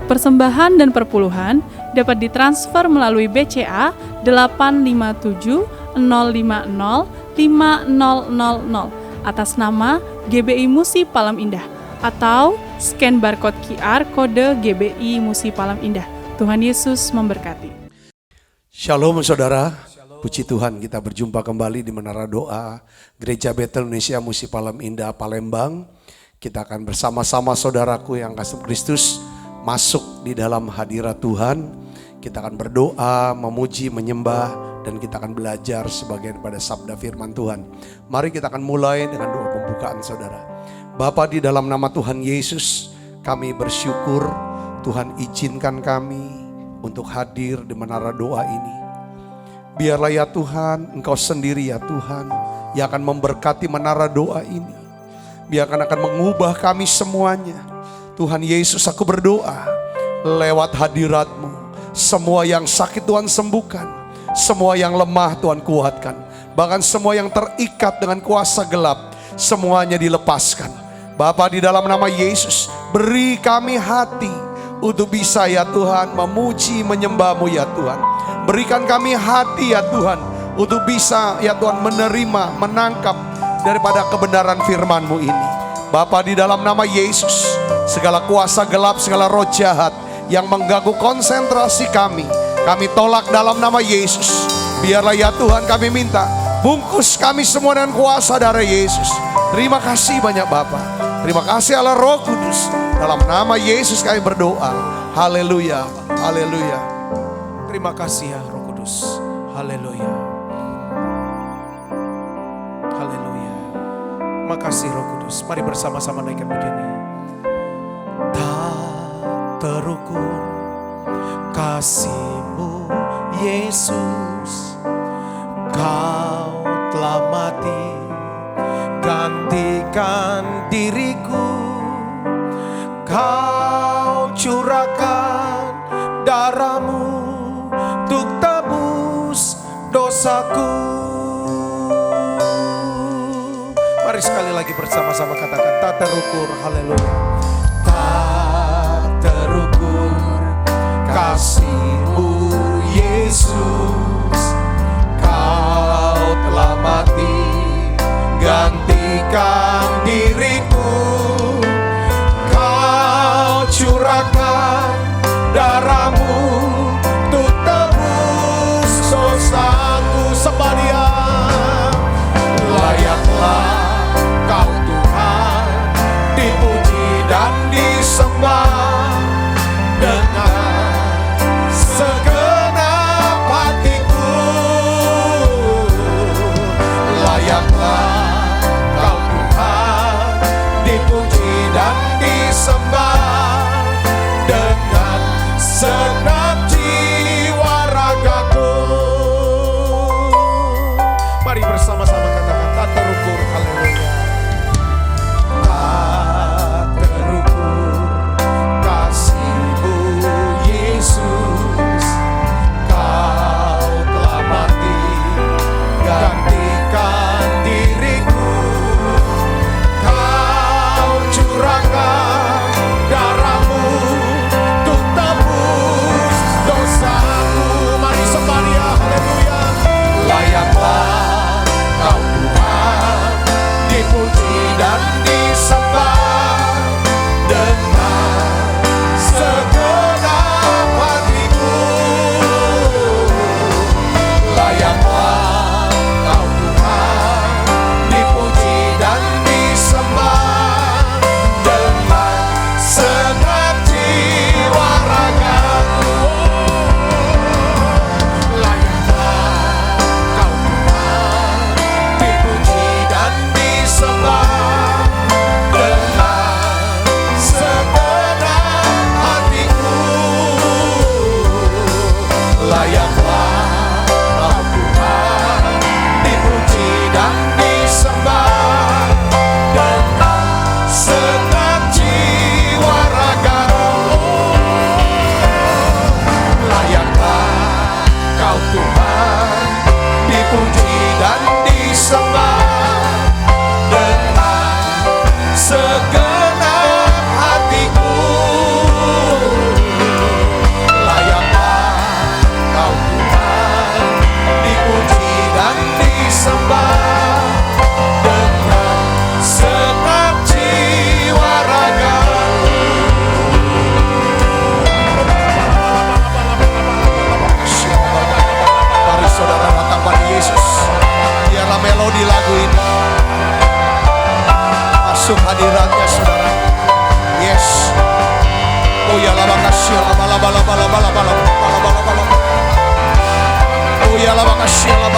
Persembahan dan perpuluhan dapat ditransfer melalui BCA 857 050 5000 atas nama GBI Musi Palem Indah atau scan barcode QR kode GBI Musi Palem Indah. Tuhan Yesus memberkati. Shalom saudara, puji Tuhan kita berjumpa kembali di Menara Doa Gereja Betel Indonesia Musi Palem Indah Palembang. Kita akan bersama-sama saudaraku yang kasih Kristus masuk di dalam hadirat Tuhan. Kita akan berdoa, memuji, menyembah, dan kita akan belajar sebagian pada sabda firman Tuhan. Mari kita akan mulai dengan doa pembukaan saudara. Bapa, di dalam nama Tuhan Yesus, kami bersyukur Tuhan izinkan kami untuk hadir di menara doa ini. Biarlah ya Tuhan, Engkau sendiri ya Tuhan yang akan memberkati menara doa ini. Biarkan akan mengubah kami semuanya. Tuhan Yesus, aku berdoa lewat hadirat-Mu, semua yang sakit Tuhan sembuhkan, semua yang lemah Tuhan kuatkan, bahkan semua yang terikat dengan kuasa gelap, semuanya dilepaskan. Bapa, di dalam nama Yesus, beri kami hati untuk bisa ya Tuhan memuji menyembah-Mu ya Tuhan. Berikan kami hati ya Tuhan untuk bisa ya Tuhan menerima, menangkap daripada kebenaran firman-Mu ini. Bapa, di dalam nama Yesus, segala kuasa gelap, segala roh jahat yang mengganggu konsentrasi kami tolak dalam nama Yesus. Biarlah ya Tuhan kami minta, bungkus kami semua dengan kuasa darah Yesus. Terima kasih banyak Bapa. Terima kasih Allah Roh Kudus. Dalam nama Yesus kami berdoa. Haleluya, haleluya. Terima kasih ya Roh Kudus. Haleluya. Haleluya. Makasih Roh Kudus. Mari bersama-sama naikkan pujian. Tak terukur kasih-Mu Yesus, Kau telah mati gantikan diriku. Kau curahkan darah-Mu untuk tebus dosaku. Mari sekali lagi bersama-sama katakan tak terukur. Haleluya. Tak terukur kasih-Mu Yesus, Kau telah mati gantikan diriku. Kau curahkan darah-Mu untuk tebus dosaku. Sembah Dia. Layaklah Kau Tuhan dipuji dan disembah dengan segenap hatiku. Layaklah Kau Tuhan dipuji dan disembah dengan segenap jiwa ragaku. Mari bersama-sama katakan tak terukur. Haleluya. Tak terukur kasih-Mu Yesus, Kau telah mati gantikan diriku. Kau curahkan darah-Mu untuk tebus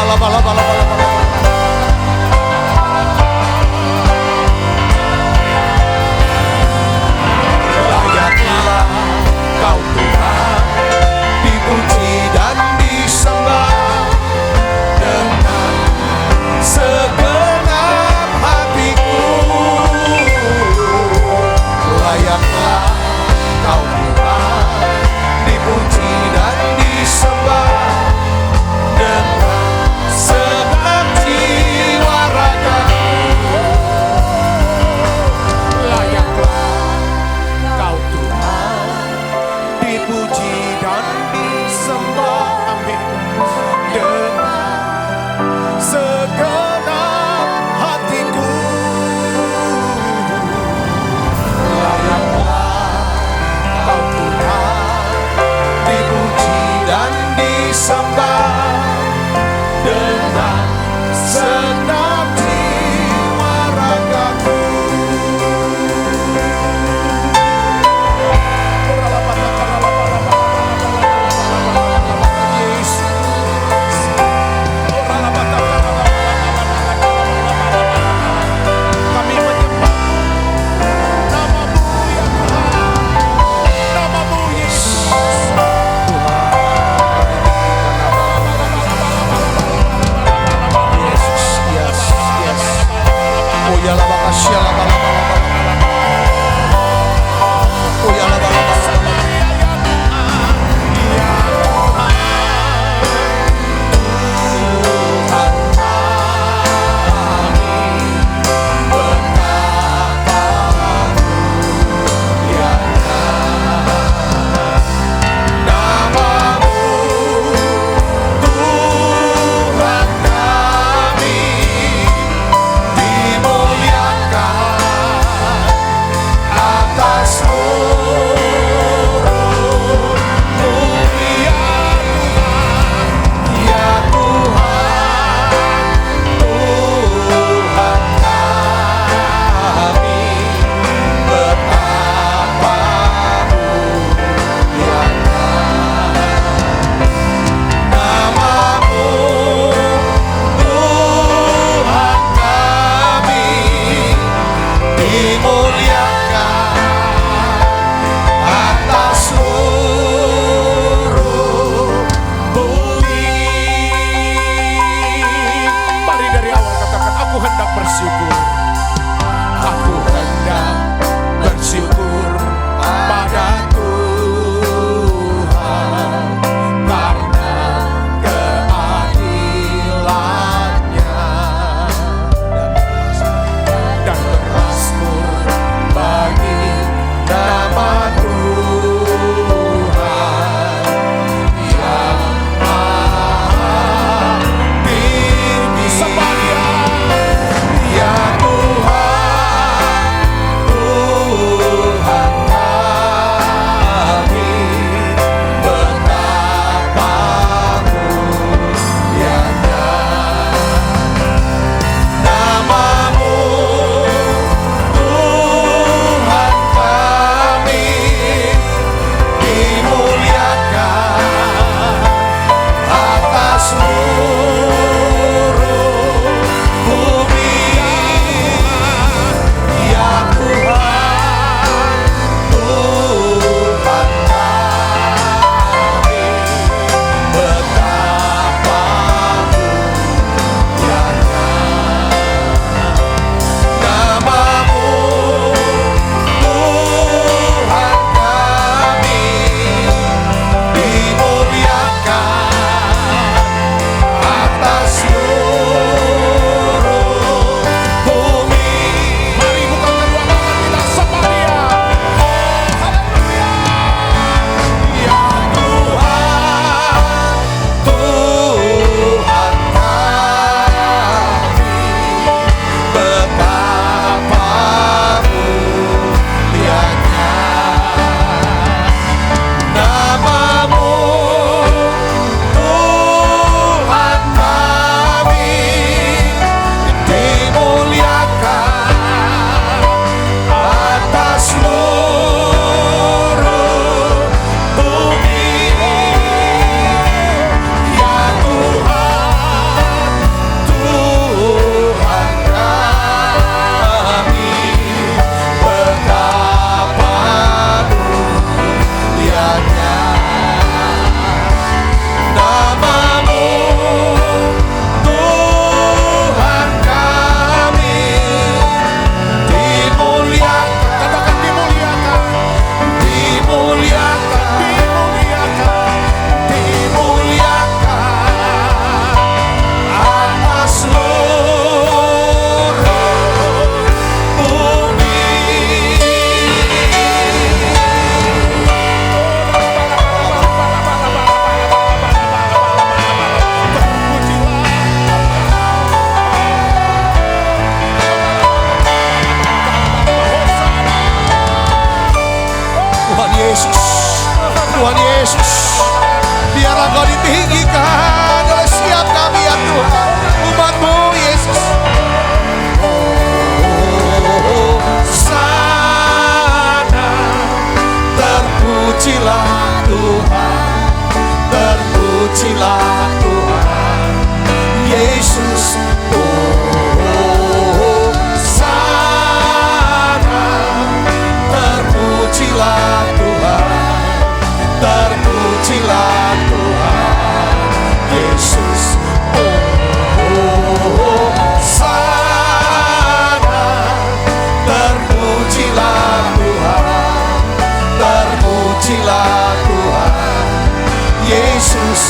Layaklah Kau Tuhan, dipuji dan disembah dengan segenap hatiku. Layaklah Kau Tuhan, dipuji dan disembah dengan segenap jiwa ragaku. Layaklah Kau Tuhan, dipuji dan disembah, amin, dengan segenap hatiku. Layaklah Kau Tuhan, dipuji dan disembah dengan segenap jiwa ragaku. Yesus, Yesus. Biarlah Engkau ditinggikan oleh setiap kami ya Tuhan, umat-Mu Yesus. Sana terpujilah Tuhan, terpujilah Tuhan Yesus. Sana terpujilah Tuhan, terpujilah Tuhan Yesus. Sana terpujilah Tuhan, terpujilah Tuhan Yesus.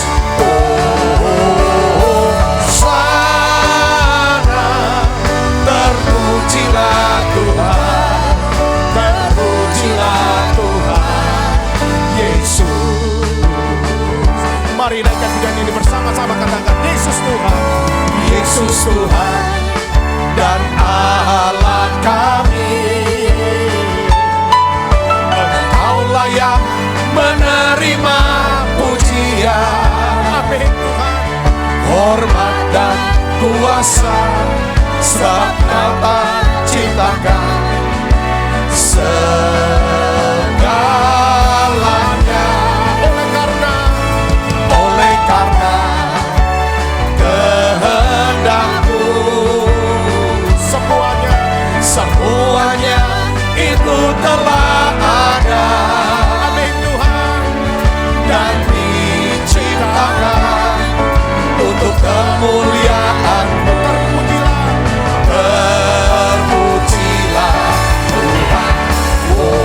Sana terpujilah Tuhan, terpujilah Tuhan Yesus. Mari naikkan pujian ini bersama-sama, katakan Yesus Tuhan. Yesus Tuhan dan Allah kami, Engkaulah yang menerima pujian, Amin Tuhan. hormat dan kuasa, sebab Kau telah ciptakan segalanya. Oleh karena kehendak-Mu, semuanya itu telah ada. Amin Tuhan. Dan diciptakan untuk kemuliaan-Mu. Terpujilah Tuhan. Oh,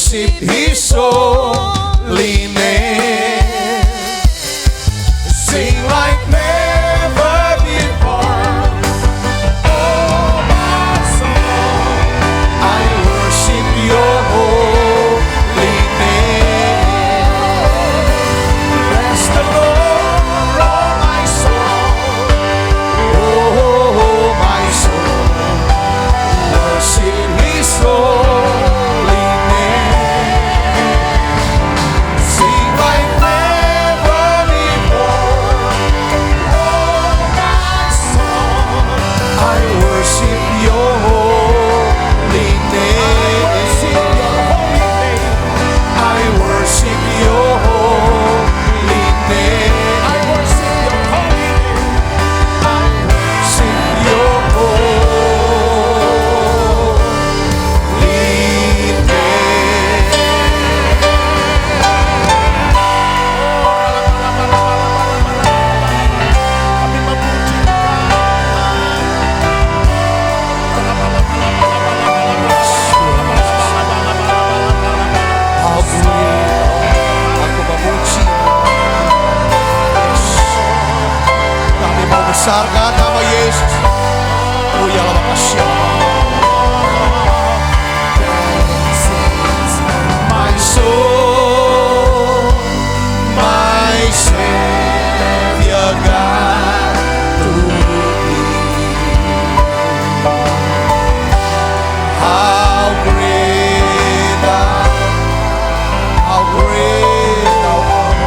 worship His holy name. Sing like never before. Oh my soul, I worship Your holy name. Bless the Lord, oh my soul. Oh my soul, worship His holy name. Sing like never before. Oh my soul, I worship Your holy name. I worship Your holy name. I worship Your holy name. I worship Your holy Aku memuji. Kami mau besarkan nama Yesus. Oh ya Allah, makasih my soul, my Savior God, to Thee. How great Thou, how great Thou art,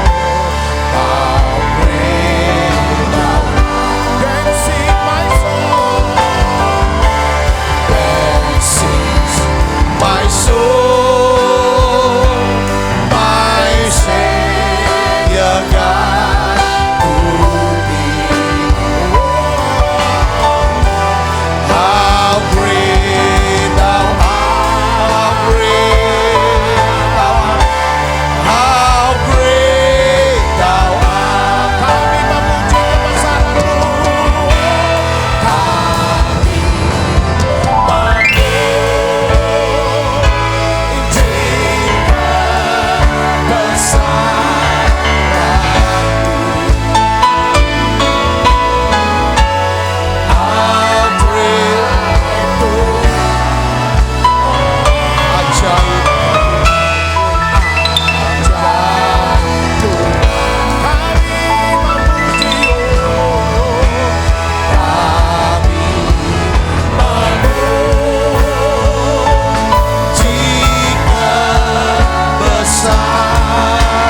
how great Thou art. Then sing my soul, then sings my soul, my Savior God, to Thee. How great Thou art, how great Thou art, how great Thou art. Kami memuji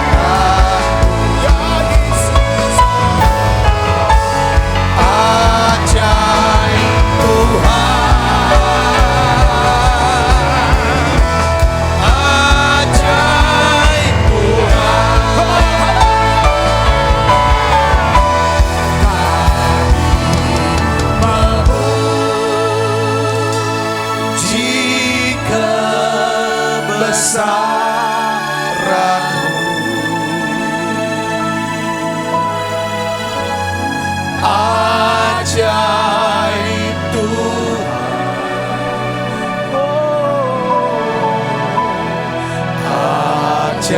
kebesaran-Mu. Ajaib Tuhan,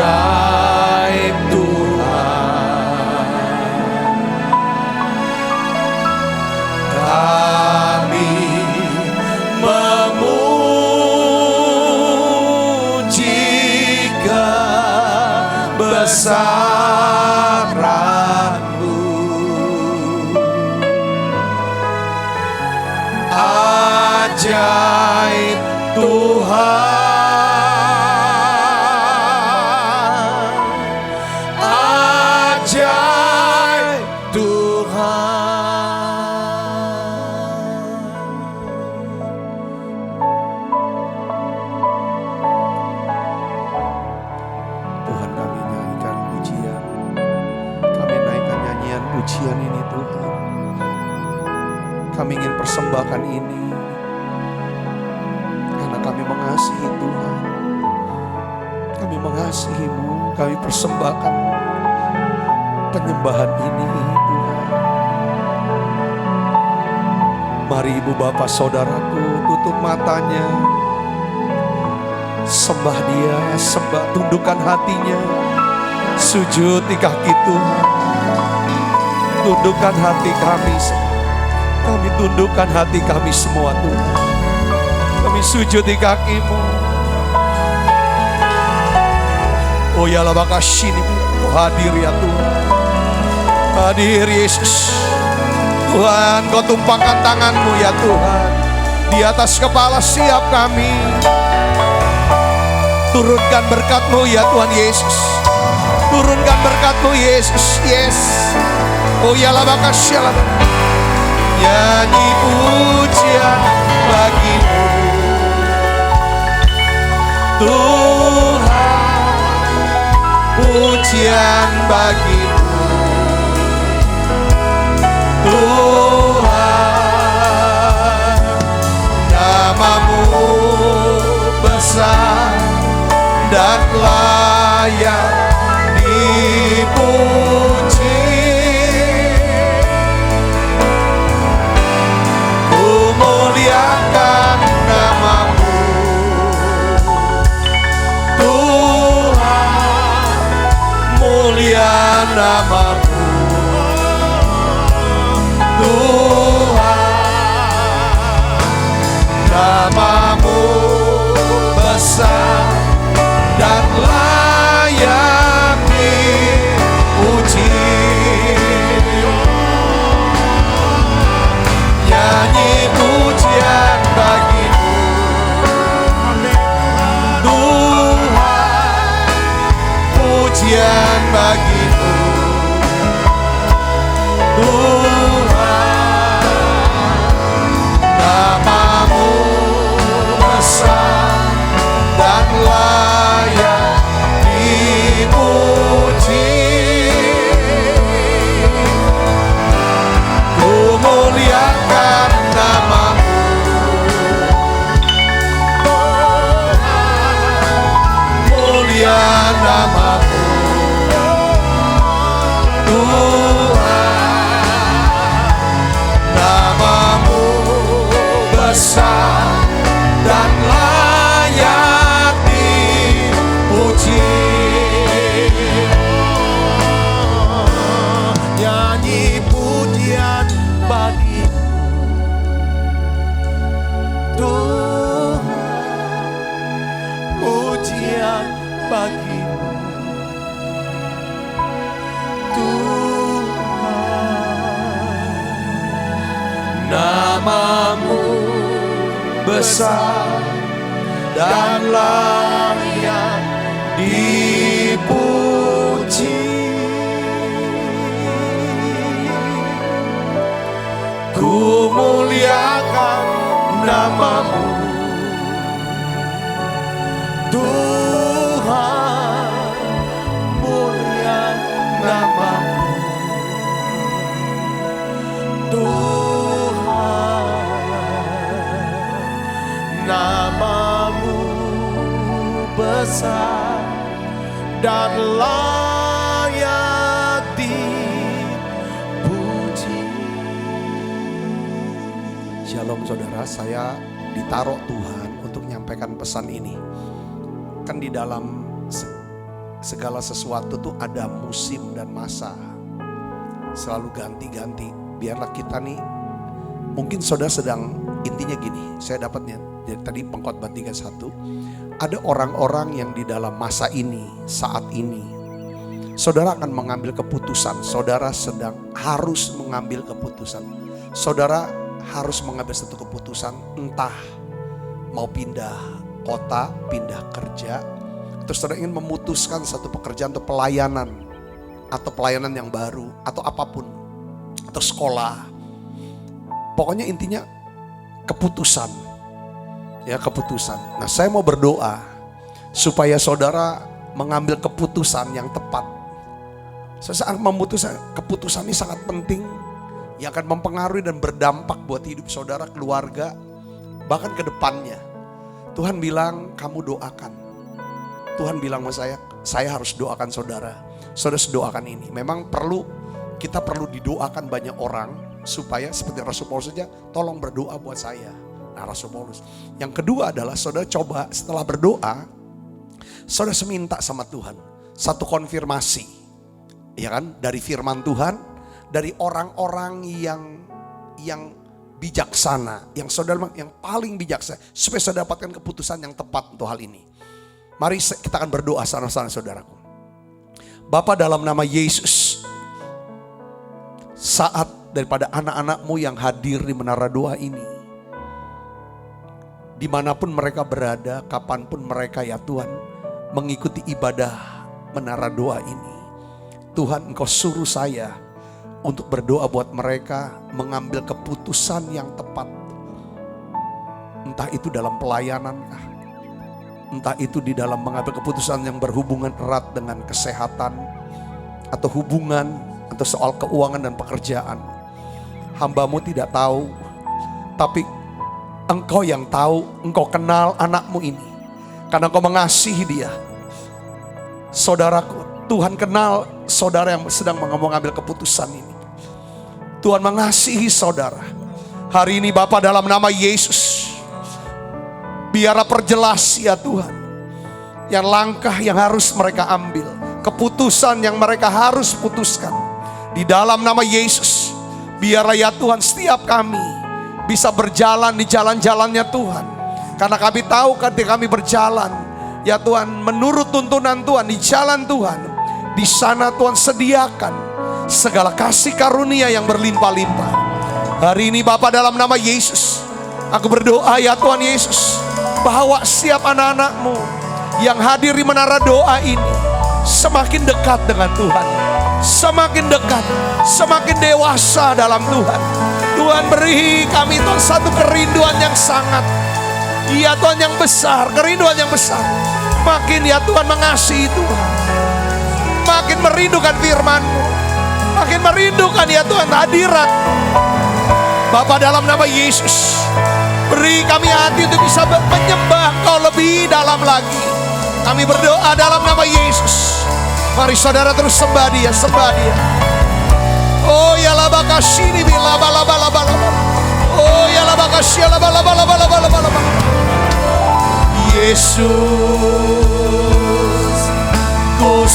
ajaib Tuhan, kami memuji kebesaran-Mu. Ajaib Tuhan, ajaib Tuhan. Tuhan, kami naikkan pujian, kami naikkan nyanyian pujian ini Tuhan. Kami ingin persembahkan ini karena kami mengasihi Tuhan. Kami mengasihi-Mu, kami persembahkan penyembahan ini Tuhan. Mari ibu bapak saudaraku tutup matanya. Sembah dia, sembah, tundukkan hatinya. Sujud di kaki Tuhan. Tundukkan hati kami semua. Kami tundukkan hati kami semua Tuhan. Kami sujud di kaki-Mu. Oh ya lah makasih nih, Kau hadir ya Tuhan. Hadir Yesus. Tuhan, Kau tumpangkan tangan-Mu ya Tuhan. Di atas kepala setiap kami. Turunkan berkat-Mu ya Tuhan Yesus. Turunkan berkat-Mu Yesus. Yes. Oh ya lah makasih lah. Nyanyi pujian bagi-Mu Tuhan, pujian bagi-Mu Tuhan. Nama-Mu besar dan layak dipuji. Muliakan nama-Mu Tuhan, mulia nama-Mu Tuhan. Nama-Mu besar dan layak dipuji. Nyanyi pujian bagi-Mu Tuhan, pujian bagi-Mu Tuhan. Nama-Mu besar dan layak dipuji. Ku muliakan nama-Mu mulia nama-Mu Tuhan. Nama-Mu besar dan layak dipuji. Nyanyi pujian bagi Tuhan, pujian bagi-Mu Tuhan. Nama-Mu besar dan layak dipuji. Ku muliakan nama-Mu Tuhan, mulia nama-Mu Tuhan. Nama-Mu besar dan layak dipuji. Shalom saudara, saya ditaruh Tuhan untuk menyampaikan pesan ini. Kan di dalam segala sesuatu tuh ada musim dan masa. Selalu ganti-ganti. Biarlah kita nih, mungkin saudara sedang, intinya gini, saya dapatnya dari tadi Pengkhotbah 31. Ada orang-orang yang di dalam masa ini, saat ini, saudara akan mengambil keputusan. Saudara sedang harus mengambil keputusan. Saudara harus mengambil satu keputusan, entah mau pindah kota, pindah kerja, atau saudara ingin memutuskan satu pekerjaan atau pelayanan yang baru, atau apapun, atau sekolah. Pokoknya intinya keputusan. Ya, keputusan. Nah, saya mau berdoa supaya saudara mengambil keputusan yang tepat. Saat memutuskan, keputusan ini sangat penting, yang akan mempengaruhi dan berdampak buat hidup saudara, keluarga, bahkan ke depannya. Tuhan bilang, kamu doakan. Tuhan bilang sama saya harus doakan saudara. Saudara doakan ini. Memang kita perlu didoakan banyak orang, supaya seperti Rasul Paulus saja, tolong berdoa buat saya. Nah, Rasul Paulus. Yang kedua adalah saudara coba setelah berdoa, saudara seminta sama Tuhan satu konfirmasi, ya kan, dari firman Tuhan, dari orang-orang yang bijaksana, yang paling bijaksana, supaya saudara dapatkan keputusan yang tepat untuk hal ini. Mari kita akan berdoa sama-sama saudaraku. Bapa, dalam nama Yesus, saat daripada anak-anakmu yang hadir di menara doa ini, dimanapun mereka berada, kapanpun mereka ya Tuhan mengikuti ibadah menara doa ini, Tuhan Engkau suruh saya untuk berdoa buat mereka mengambil keputusan yang tepat. Entah itu dalam pelayanan kah, entah itu di dalam mengambil keputusan yang berhubungan erat dengan kesehatan, atau hubungan, atau soal keuangan dan pekerjaan. Hamba-Mu tidak tahu, tapi Engkau yang tahu. Engkau kenal anakmu ini, karena Engkau mengasihi dia. Saudaraku, Tuhan kenal saudara yang sedang mengambil keputusan ini. Tuhan mengasihi saudara. Hari ini Bapa, dalam nama Yesus, biarlah perjelas ya Tuhan, yang langkah yang harus mereka ambil, keputusan yang mereka harus putuskan. Di dalam nama Yesus, biarlah ya Tuhan setiap kami bisa berjalan di jalan-jalannya Tuhan. Karena kami tahu ketika kami berjalan, ya Tuhan, menurut tuntunan Tuhan, di jalan Tuhan, di sana Tuhan sediakan segala kasih karunia yang berlimpah-limpah. Hari ini Bapa, dalam nama Yesus, aku berdoa ya Tuhan Yesus, bahwa setiap anak-anak-Mu yang hadir di menara doa ini semakin dekat dengan Tuhan, semakin dekat, semakin dewasa dalam Tuhan. Tuhan, beri kami Tuhan satu kerinduan yang sangat, ya Tuhan, yang besar, kerinduan yang besar. Makin ya Tuhan mengasihi Tuhan, makin merindukan firman-Mu, makin merindukan ya Tuhan hadirat. Bapa, dalam nama Yesus, beri kami hati untuk bisa menyembah Kau lebih dalam lagi. Kami berdoa dalam nama Yesus. Mari saudara terus sembah Dia, sembah Dia. Oh ya la bakasini bila bala bala bala. Oh ya la bakasya la bala bala bala bala bala. Yesus, ku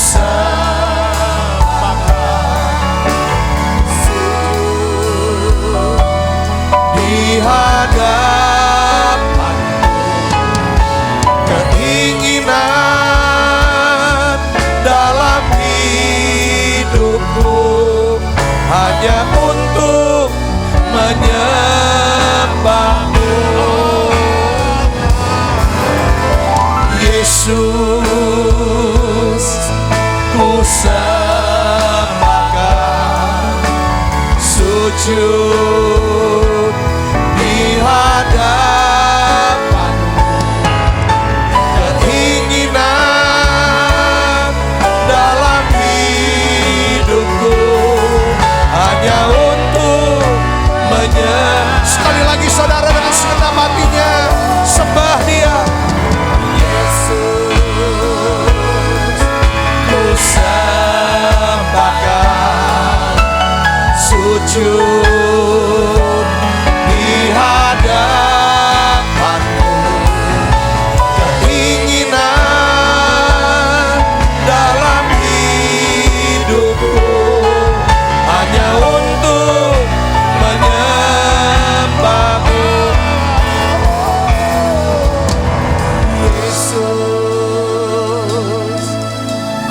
di hadapan-Mu, keinginan dalam hidupku hanya untuk menyembah-Mu. Yesus, ku sembahkan, sujud di hadapan-Mu, keinginan dalam hidupku hanya untuk menyembah. Sekali lagi saudara, dengan segenap hatinya sembah Dia. Yesus, ku sembahkan, sujud di hadapan-Mu, keinginan dalam hidupku hanya untuk menyembah-Mu. Yesus,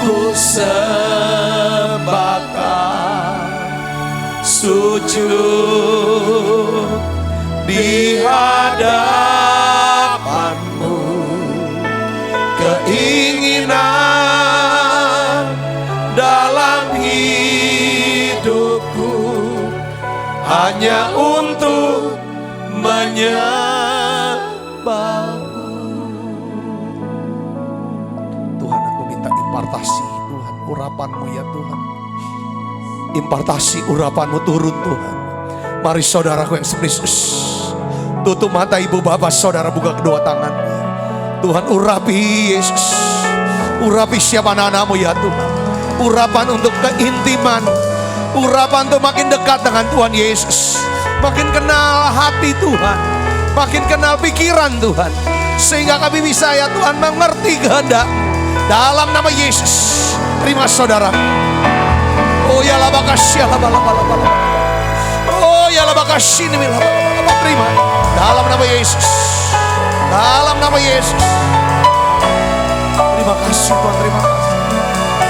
ku sembahkan, sujud di hadapan-Mu, keinginan dalam hidupku hanya untuk menyembah-Mu. Tuhan, aku minta impartasi Tuhan, urapan-Mu ya Tuhan. Impartasi urapan-Mu turun Tuhan. Mari saudaraku yang Yesus, tutup mata ibu bapak saudara, buka kedua tangannya. Tuhan, urapi Yesus, urapi siapa anak-anak-Mu ya Tuhan. Urapan untuk keintiman, urapan untuk makin dekat dengan Tuhan Yesus, makin kenal hati Tuhan, makin kenal pikiran Tuhan, sehingga kami bisa ya Tuhan mengerti kehendak. Dalam nama Yesus, terima saudara. Oh ya la bakasya la bala bala bala. Oh ya la bakasya ini la bala bala. Terima dalam nama Yesus. Dalam nama Yesus. Terima kasih Tuhan, terima kasih.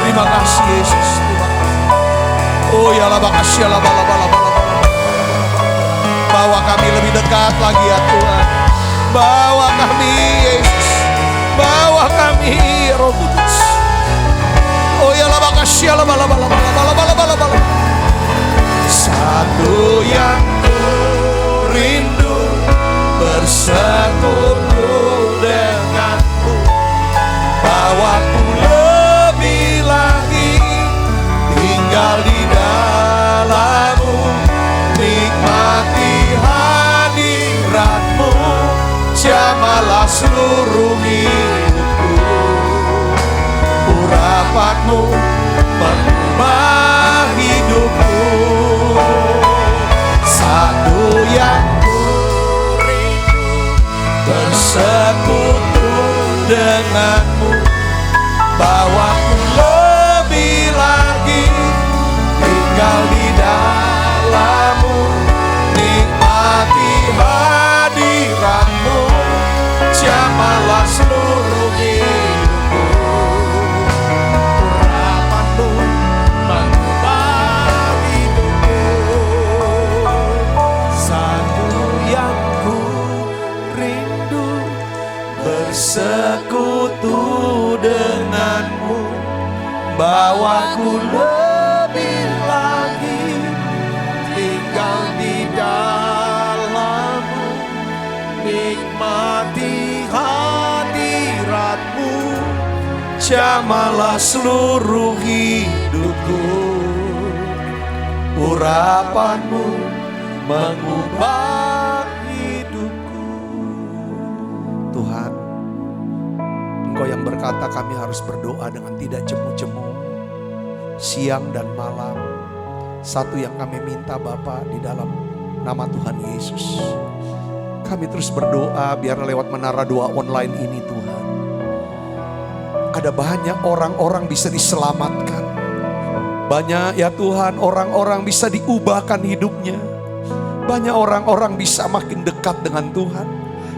Terima kasih Yesus. Terima kasih. Oh ya la bakasya la bala bala bala. Bawa kami lebih dekat lagi ya Tuhan. Bawa kami Yesus. Bawa kami Roh Kudus. Oh ya la bakasya la bala bala bala bala bala bala bala. Satu yang ku rindu bersekutu denganmu. Bawaku lebih lagi tinggal di dalammu. Nikmati hadiratmu, jamalah seluruh hidupku. Urapanmu mengubah hidupku. Satu yang ku rindu bersekutu denganmu. Bawaku lebih lagi tinggal di dalammu. Nikmati hadiratmu, jamalah seluruh hidupku. Urapanmu mengubah hidupku. Satu yang ku rindu bersekutu denganmu. Bawaku lebih lagi tinggal di dalammu. Nikmati hadiratmu, jamalah seluruh hidupku. Urapanmu mengubah hidupku. Tuhan, Engkau yang berkata kami harus berdoa dengan tidak jemu-jemu, siang dan malam. Satu yang kami minta Bapa, di dalam nama Tuhan Yesus, kami terus berdoa biar lewat menara doa online ini Tuhan, ada banyak orang-orang bisa diselamatkan. Banyak ya Tuhan, orang-orang bisa diubahkan hidupnya. Banyak orang-orang bisa makin dekat dengan Tuhan,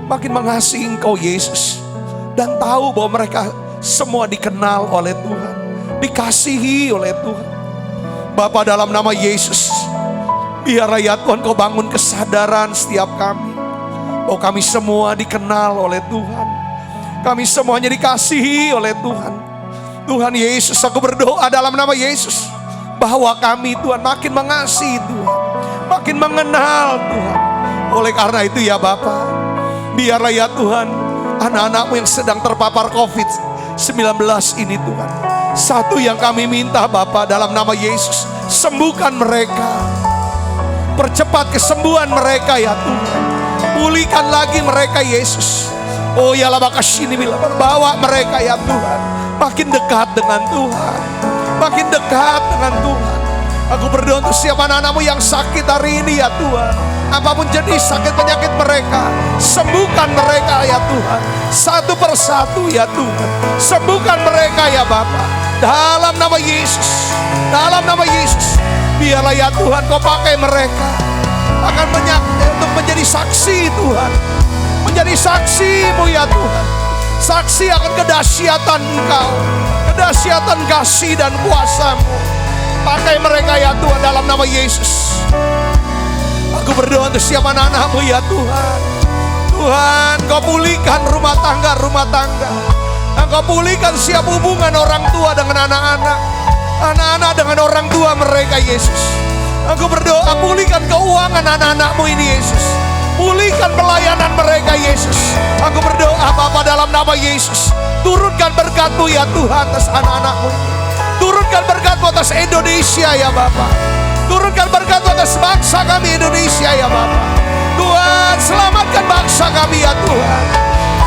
makin mengasihi Engkau Yesus, dan tahu bahwa mereka semua dikenal oleh Tuhan, dikasihi oleh Tuhan. Bapa, dalam nama Yesus, biarlah ya Tuhan Kau bangun kesadaran setiap kami, bahwa kami semua dikenal oleh Tuhan. Kami semuanya dikasihi oleh Tuhan. Tuhan Yesus, aku berdoa dalam nama Yesus, bahwa kami Tuhan makin mengasihi Tuhan, makin mengenal Tuhan. Oleh karena itu ya Bapa, biarlah ya Tuhan anak-anak-Mu yang sedang terpapar COVID-19 ini Tuhan, satu yang kami minta Bapa dalam nama Yesus, sembuhkan mereka. Percepat kesembuhan mereka ya Tuhan. Pulihkan lagi mereka Yesus. Oh ya la bakasini bila bawa mereka ya Tuhan makin dekat dengan Tuhan, makin dekat dengan Tuhan. Aku berdoa untuk setiap anak-anak-Mu yang sakit hari ini ya Tuhan. Apapun jenis sakit penyakit mereka, sembuhkan mereka ya Tuhan. Satu persatu ya Tuhan, sembuhkan mereka ya Bapa. Dalam nama Yesus, dalam nama Yesus, biarlah ya Tuhan Kau pakai mereka akan untuk menjadi saksi Tuhan, menjadi saksi-Mu ya Tuhan. Saksi akan kedahsyatan Engkau, kedahsyatan kasih dan kuasa-Mu. Pakai mereka ya Tuhan dalam nama Yesus. Aku berdoa untuk setiap anak-anak-Mu ya Tuhan. Tuhan, Kau pulihkan rumah tangga Engkau pulihkan setiap hubungan orang tua dengan anak-anak, anak-anak dengan orang tua mereka Yesus. Aku berdoa pulihkan keuangan anak-anak-Mu ini Yesus. Pulihkan pelayanan mereka Yesus. Aku berdoa Bapa dalam nama Yesus, turunkan berkat-Mu ya Tuhan atas anak-anak-Mu. Turunkan berkat-Mu atas Indonesia ya Bapa. Turunkan berkat-Mu atas bangsa kami Indonesia ya Bapa. Tuhan, selamatkan bangsa kami ya Tuhan.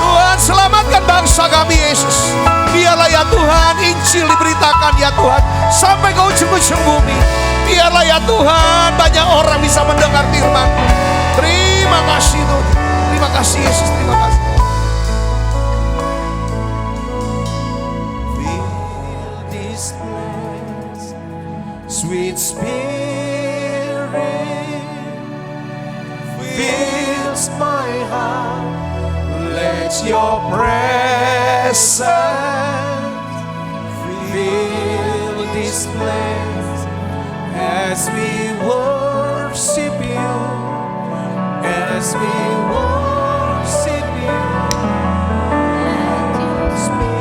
Tuhan, selamatkan bangsa kami Yesus. Biarlah ya Tuhan Injil diberitakan ya Tuhan sampai ke ujung-ujung bumi. Biarlah ya Tuhan banyak orang bisa mendengar firman-Mu. Terima kasih Tuhan. Terima kasih Yesus, terima kasih. Fill this place, sweet Spirit, fills my heart. Let your presence fill this place as we worship you, as we worship you. Spirit,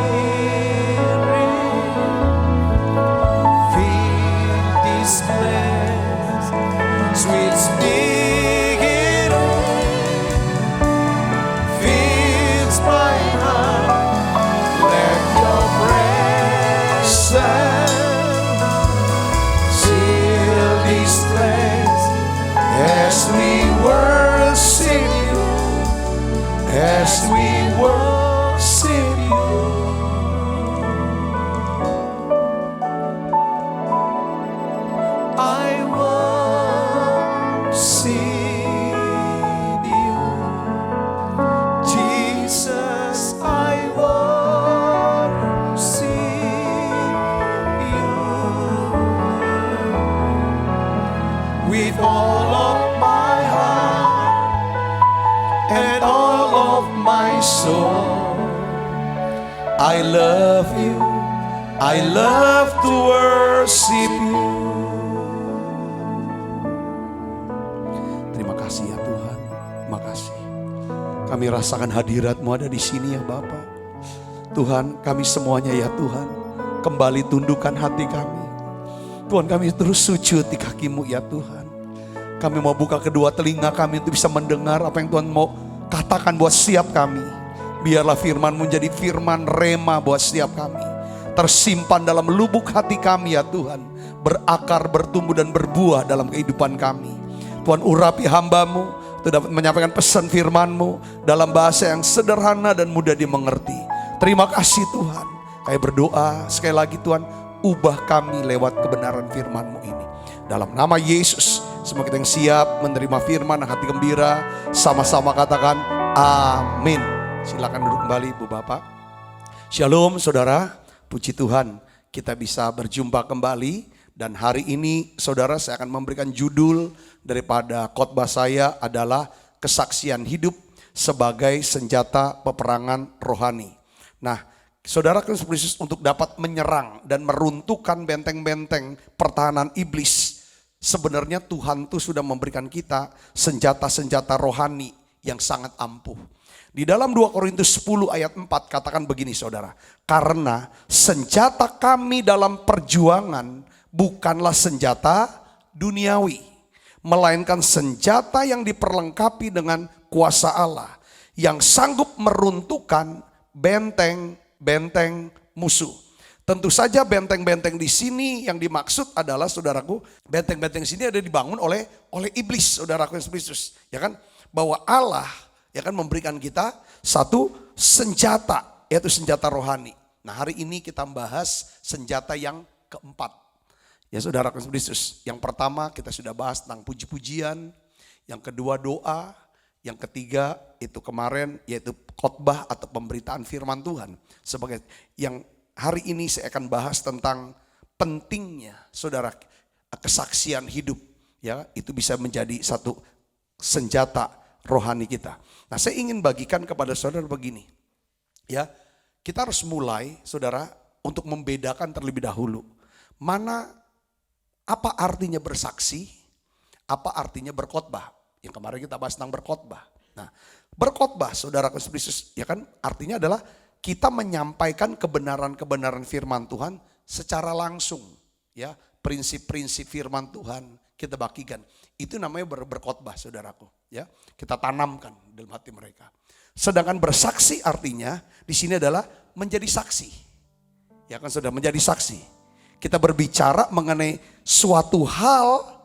fill this place, sweet Spirit, fills my heart. Let your presence fill this place as we worship you, as we worship you. I worship you, Jesus. I worship you with all of my heart and all of my soul. I love you. I love to worship you. Terima kasih ya Tuhan, makasih. Kami rasakan hadirat-Mu ada di sini ya Bapa. Tuhan, kami semuanya ya Tuhan, kembali tundukkan hati kami. Tuhan, kami terus sujud di kaki-Mu ya Tuhan. Kami mau buka kedua telinga kami untuk bisa mendengar apa yang Tuhan mau katakan buat setiap kami. Biarlah firman-Mu menjadi firman rema buat setiap kami. Tersimpan dalam lubuk hati kami ya Tuhan. Berakar, bertumbuh dan berbuah dalam kehidupan kami. Tuhan, urapi hamba-Mu untuk dapat menyampaikan pesan firman-Mu dalam bahasa yang sederhana dan mudah dimengerti. Terima kasih Tuhan. Kami berdoa sekali lagi Tuhan, ubah kami lewat kebenaran firman-Mu ini. Dalam nama Yesus, semua kita yang siap menerima firman, hati gembira, sama-sama katakan amin. Silakan duduk kembali Ibu Bapak. Shalom saudara, puji Tuhan kita bisa berjumpa kembali. Dan hari ini saudara, saya akan memberikan judul daripada khotbah saya adalah kesaksian hidup sebagai senjata peperangan rohani. Nah, saudara Kristus untuk dapat menyerang dan meruntuhkan benteng-benteng pertahanan iblis, sebenarnya Tuhan tuh sudah memberikan kita senjata-senjata rohani yang sangat ampuh. Di dalam 2 Korintus 10 ayat 4 katakan begini saudara. Karena senjata kami dalam perjuangan bukanlah senjata duniawi, melainkan senjata yang diperlengkapi dengan kuasa Allah yang sanggup meruntuhkan benteng-benteng musuh. Tentu saja benteng-benteng di sini yang dimaksud adalah saudaraku, benteng-benteng sini ada dibangun oleh iblis, saudaraku Kristus, ya kan? Bahwa Allah ya kan memberikan kita satu senjata, yaitu senjata rohani. Nah, hari ini kita membahas senjata yang keempat. Ya saudara Kristus, yang pertama kita sudah bahas tentang puji-pujian, yang kedua doa, yang ketiga itu kemarin yaitu khotbah atau pemberitaan firman Tuhan. Sebagai yang hari ini saya akan bahas tentang pentingnya saudara kesaksian hidup, ya itu bisa menjadi satu senjata rohani kita. Nah, saya ingin bagikan kepada saudara begini, ya kita harus mulai saudara untuk membedakan terlebih dahulu mana apa artinya bersaksi, apa artinya berkhotbah. Yang kemarin kita bahas tentang berkhotbah. Nah, berkhotbah saudara Kristus ya kan artinya adalah kita menyampaikan kebenaran-kebenaran firman Tuhan secara langsung, ya prinsip-prinsip firman Tuhan kita bagikan. Itu namanya berkhotbah saudaraku, ya kita tanamkan dalam hati mereka. Sedangkan bersaksi artinya di sini adalah menjadi saksi, ya kan sudah menjadi saksi. Kita berbicara mengenai suatu hal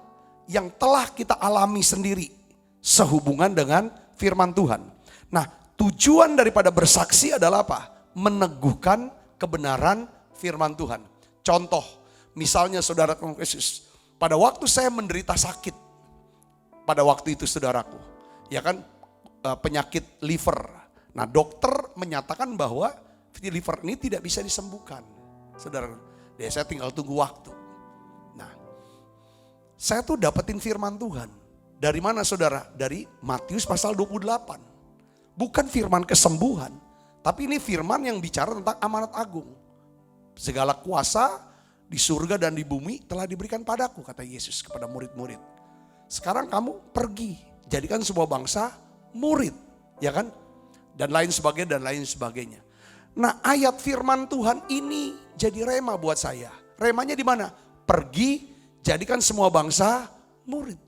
yang telah kita alami sendiri sehubungan dengan firman Tuhan. Nah, tujuan daripada bersaksi adalah apa? Meneguhkan kebenaran firman Tuhan. Contoh, misalnya saudara Kristus, pada waktu saya menderita sakit, pada waktu itu saudaraku, ya kan, penyakit liver. Nah, dokter menyatakan bahwa liver ini tidak bisa disembuhkan. Saudara, saya tinggal tunggu waktu. Nah, saya tuh dapetin firman Tuhan. Dari mana saudara? Dari Matius pasal 28. Bukan firman kesembuhan, tapi ini firman yang bicara tentang amanat agung. Segala kuasa di surga dan di bumi telah diberikan padaku, kata Yesus kepada murid-murid. Sekarang kamu pergi, jadikan semua bangsa murid, ya kan? Dan lain sebagainya. Nah, ayat firman Tuhan ini jadi rema buat saya. Remanya di mana? Pergi, jadikan semua bangsa murid.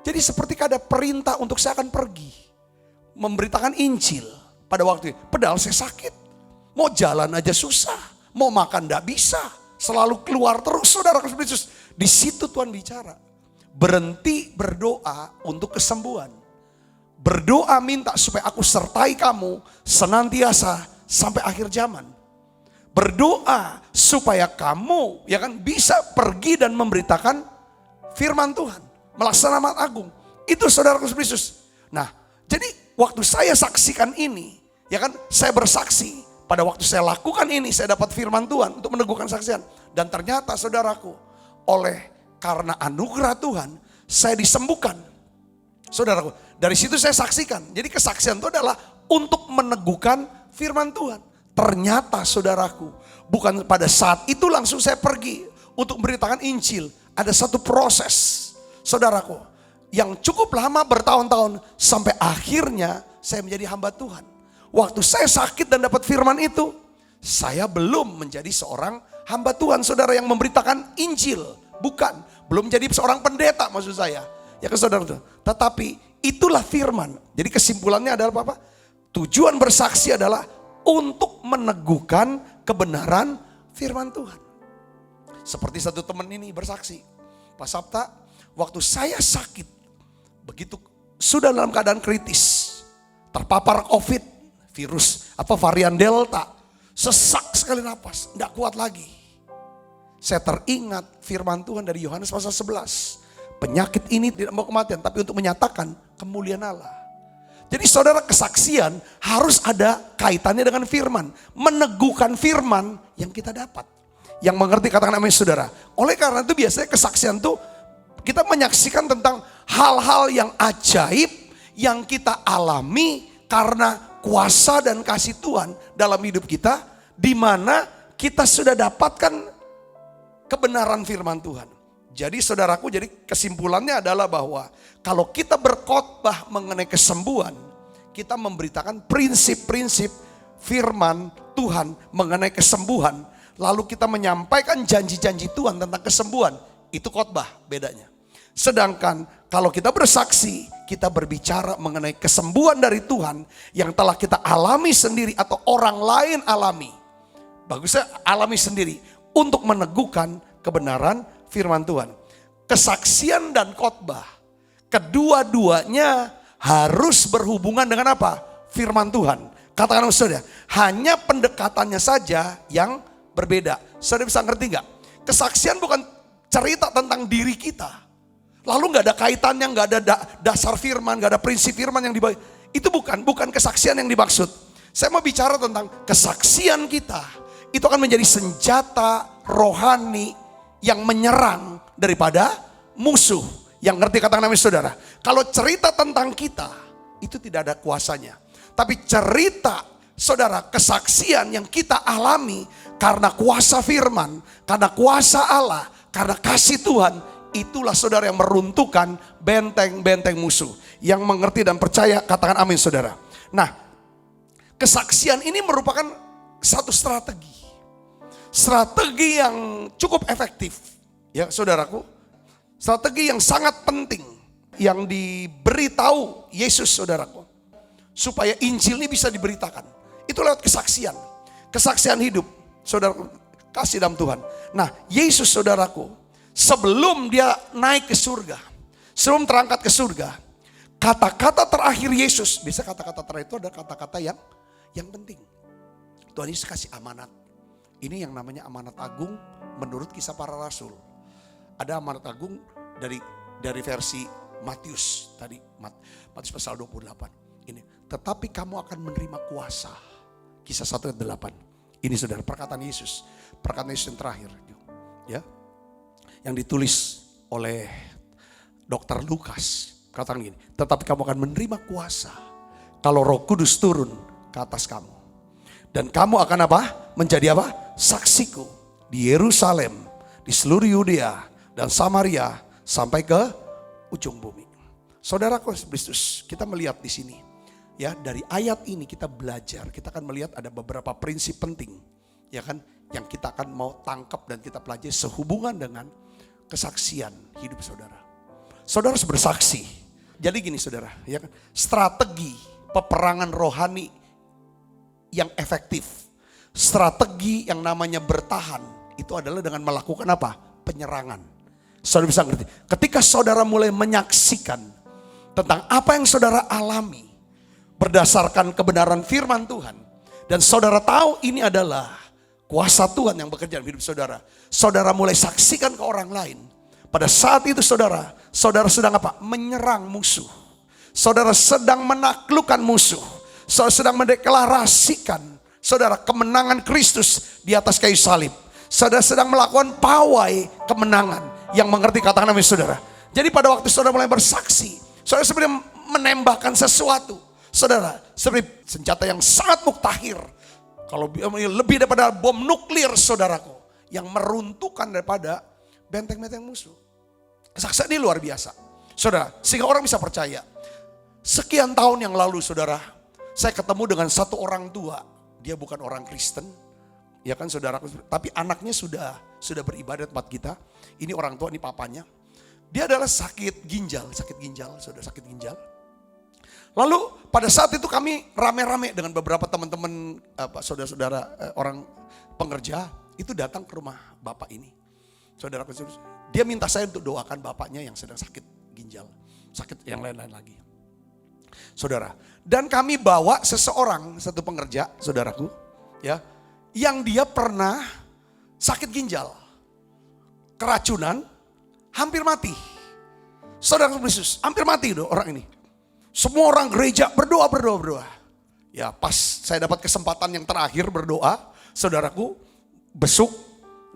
Jadi seperti ada perintah untuk saya akan pergi. Memberitakan Injil pada waktu itu. Padahal saya sakit. Mau jalan aja susah. Mau makan gak bisa. Selalu keluar terus, saudara Kristus. Di situ Tuhan bicara. Berhenti berdoa untuk kesembuhan. Berdoa minta supaya aku sertai kamu senantiasa sampai akhir zaman. Berdoa supaya kamu ya kan bisa pergi dan memberitakan firman Tuhan, melaksanakan amanat agung. Itu saudara Kristus. Nah, jadi waktu saya saksikan ini, ya kan, saya bersaksi. Pada waktu saya lakukan ini, saya dapat firman Tuhan untuk meneguhkan saksian. Dan ternyata saudaraku, karena anugerah Tuhan, saya disembuhkan. Saudaraku, dari situ saya saksikan. Jadi kesaksian itu adalah untuk meneguhkan firman Tuhan. Ternyata saudaraku, bukan pada saat itu langsung saya pergi untuk memberitakan Injil. Ada satu proses, saudaraku, yang cukup lama bertahun-tahun sampai akhirnya saya menjadi hamba Tuhan. Waktu saya sakit dan dapat firman itu, saya belum menjadi seorang hamba Tuhan, saudara, yang memberitakan Injil. Bukan, belum menjadi seorang pendeta maksud saya. Ya ke saudara, tetapi itulah firman. Jadi kesimpulannya adalah apa? Tujuan bersaksi adalah untuk meneguhkan kebenaran firman Tuhan. Seperti satu teman ini bersaksi, Pak Sabta, waktu saya sakit, begitu sudah dalam keadaan kritis, terpapar COVID, virus varian Delta, sesak sekali napas, tidak kuat lagi. Saya teringat firman Tuhan dari Yohanes pasal 11. Penyakit ini tidak mau kematian, tapi untuk menyatakan kemuliaan Allah. Jadi saudara, kesaksian harus ada kaitannya dengan firman. Meneguhkan firman yang kita dapat. Yang mengerti katakan amin saudara. Oleh karena itu biasanya kesaksian itu kita menyaksikan tentang hal-hal yang ajaib yang kita alami karena kuasa dan kasih Tuhan dalam hidup kita. Di mana kita sudah dapatkan kebenaran firman Tuhan. Jadi saudaraku, jadi kesimpulannya adalah bahwa kalau kita berkhotbah mengenai kesembuhan, kita memberitakan prinsip-prinsip firman Tuhan mengenai kesembuhan, lalu kita menyampaikan janji-janji Tuhan tentang kesembuhan, itu khotbah bedanya. Sedangkan kalau kita bersaksi, kita berbicara mengenai kesembuhan dari Tuhan yang telah kita alami sendiri atau orang lain alami. Bagusnya alami sendiri untuk meneguhkan kebenaran firman Tuhan. Kesaksian dan khotbah, kedua-duanya harus berhubungan dengan apa? Firman Tuhan. Katakan saudara, hanya pendekatannya saja yang berbeda. Saudara bisa ngerti gak? Kesaksian bukan cerita tentang diri kita. Lalu gak ada kaitannya, gak ada dasar firman, gak ada prinsip firman yang dibagi. Itu bukan kesaksian yang dimaksud. Saya mau bicara tentang kesaksian kita. Itu akan menjadi senjata rohani yang menyerang daripada musuh. Yang ngerti katakan namanya saudara. Kalau cerita tentang kita, itu tidak ada kuasanya. Tapi cerita saudara, kesaksian yang kita alami karena kuasa firman, karena kuasa Allah, karena kasih Tuhan, itulah saudara yang meruntuhkan benteng-benteng musuh. Yang mengerti dan percaya katakan amin saudara. Nah, kesaksian ini merupakan satu strategi. Strategi yang cukup efektif, ya saudaraku. Strategi yang sangat penting yang diberitahu Yesus saudaraku. Supaya Injil ini bisa diberitakan. Itu lewat kesaksian. Kesaksian hidup, saudaraku, kasih dalam Tuhan. Nah, Yesus saudaraku, sebelum dia naik ke surga, sebelum terangkat ke surga, kata-kata terakhir Yesus, bisa kata-kata terakhir itu ada kata-kata yang penting. Tuhan Yesus kasih amanat. Ini yang namanya amanat agung menurut Kisah Para Rasul. Ada amanat agung dari versi Matius tadi, Matius pasal 28. Ini, tetapi kamu akan menerima kuasa. Kisah 1 ayat 8. Ini saudara, perkataan Yesus. Perkataan Yesus yang terakhir. Ya, yang ditulis oleh Dr. Lukas. Katakan gini, tetapi kamu akan menerima kuasa kalau Roh Kudus turun ke atas kamu. Dan kamu akan apa? Menjadi apa? Saksiku di Yerusalem, di seluruh Yudea dan Samaria sampai ke ujung bumi. Saudaraku Kristus, kita melihat di sini. Ya, dari ayat ini kita belajar, kita akan melihat ada beberapa prinsip penting, ya kan, yang kita akan mau tangkap dan kita pelajari sehubungan dengan kesaksian hidup saudara. Saudara harus bersaksi. Jadi gini saudara, ya kan, strategi peperangan rohani yang efektif, strategi yang namanya bertahan, itu adalah dengan melakukan apa? Penyerangan. Saudara bisa ngerti? Ketika saudara mulai menyaksikan tentang apa yang saudara alami berdasarkan kebenaran firman Tuhan, dan saudara tahu ini adalah kuasa Tuhan yang bekerja dalam hidup saudara, saudara mulai saksikan ke orang lain. Pada saat itu saudara sedang apa? Menyerang musuh. Saudara sedang menaklukkan musuh. Saudara sedang mendeklarasikan saudara kemenangan Kristus di atas kayu salib. Saudara sedang melakukan pawai kemenangan. Yang mengerti katakan namanya saudara. Jadi pada waktu saudara mulai bersaksi, saudara sebenarnya menembakkan sesuatu. Saudara, seperti senjata yang sangat muktahir. Kalau lebih daripada bom nuklir saudaraku. Yang meruntuhkan daripada benteng-benteng musuh. Kesaksian ini luar biasa. Saudara, sehingga orang bisa percaya. Sekian tahun yang lalu saudara, saya ketemu dengan satu orang tua. Dia bukan orang Kristen. Ya kan saudara, tapi anaknya sudah beribadat tempat kita. Ini orang tua, ini papanya. Dia adalah sakit ginjal, saudara, sakit ginjal. Lalu pada saat itu kami rame-rame dengan beberapa teman-teman saudara-saudara orang pengerja itu datang ke rumah bapak ini. Saudara, dia minta saya untuk doakan bapaknya yang sedang sakit ginjal, sakit yang lain-lain lagi. Saudara, dan kami bawa seseorang, satu pengerja, saudaraku, ya, yang dia pernah sakit ginjal, keracunan, hampir mati. Saudara Kristus, hampir mati orang ini. Semua orang gereja berdoa. Ya, pas saya dapat kesempatan yang terakhir berdoa, saudaraku, besuk,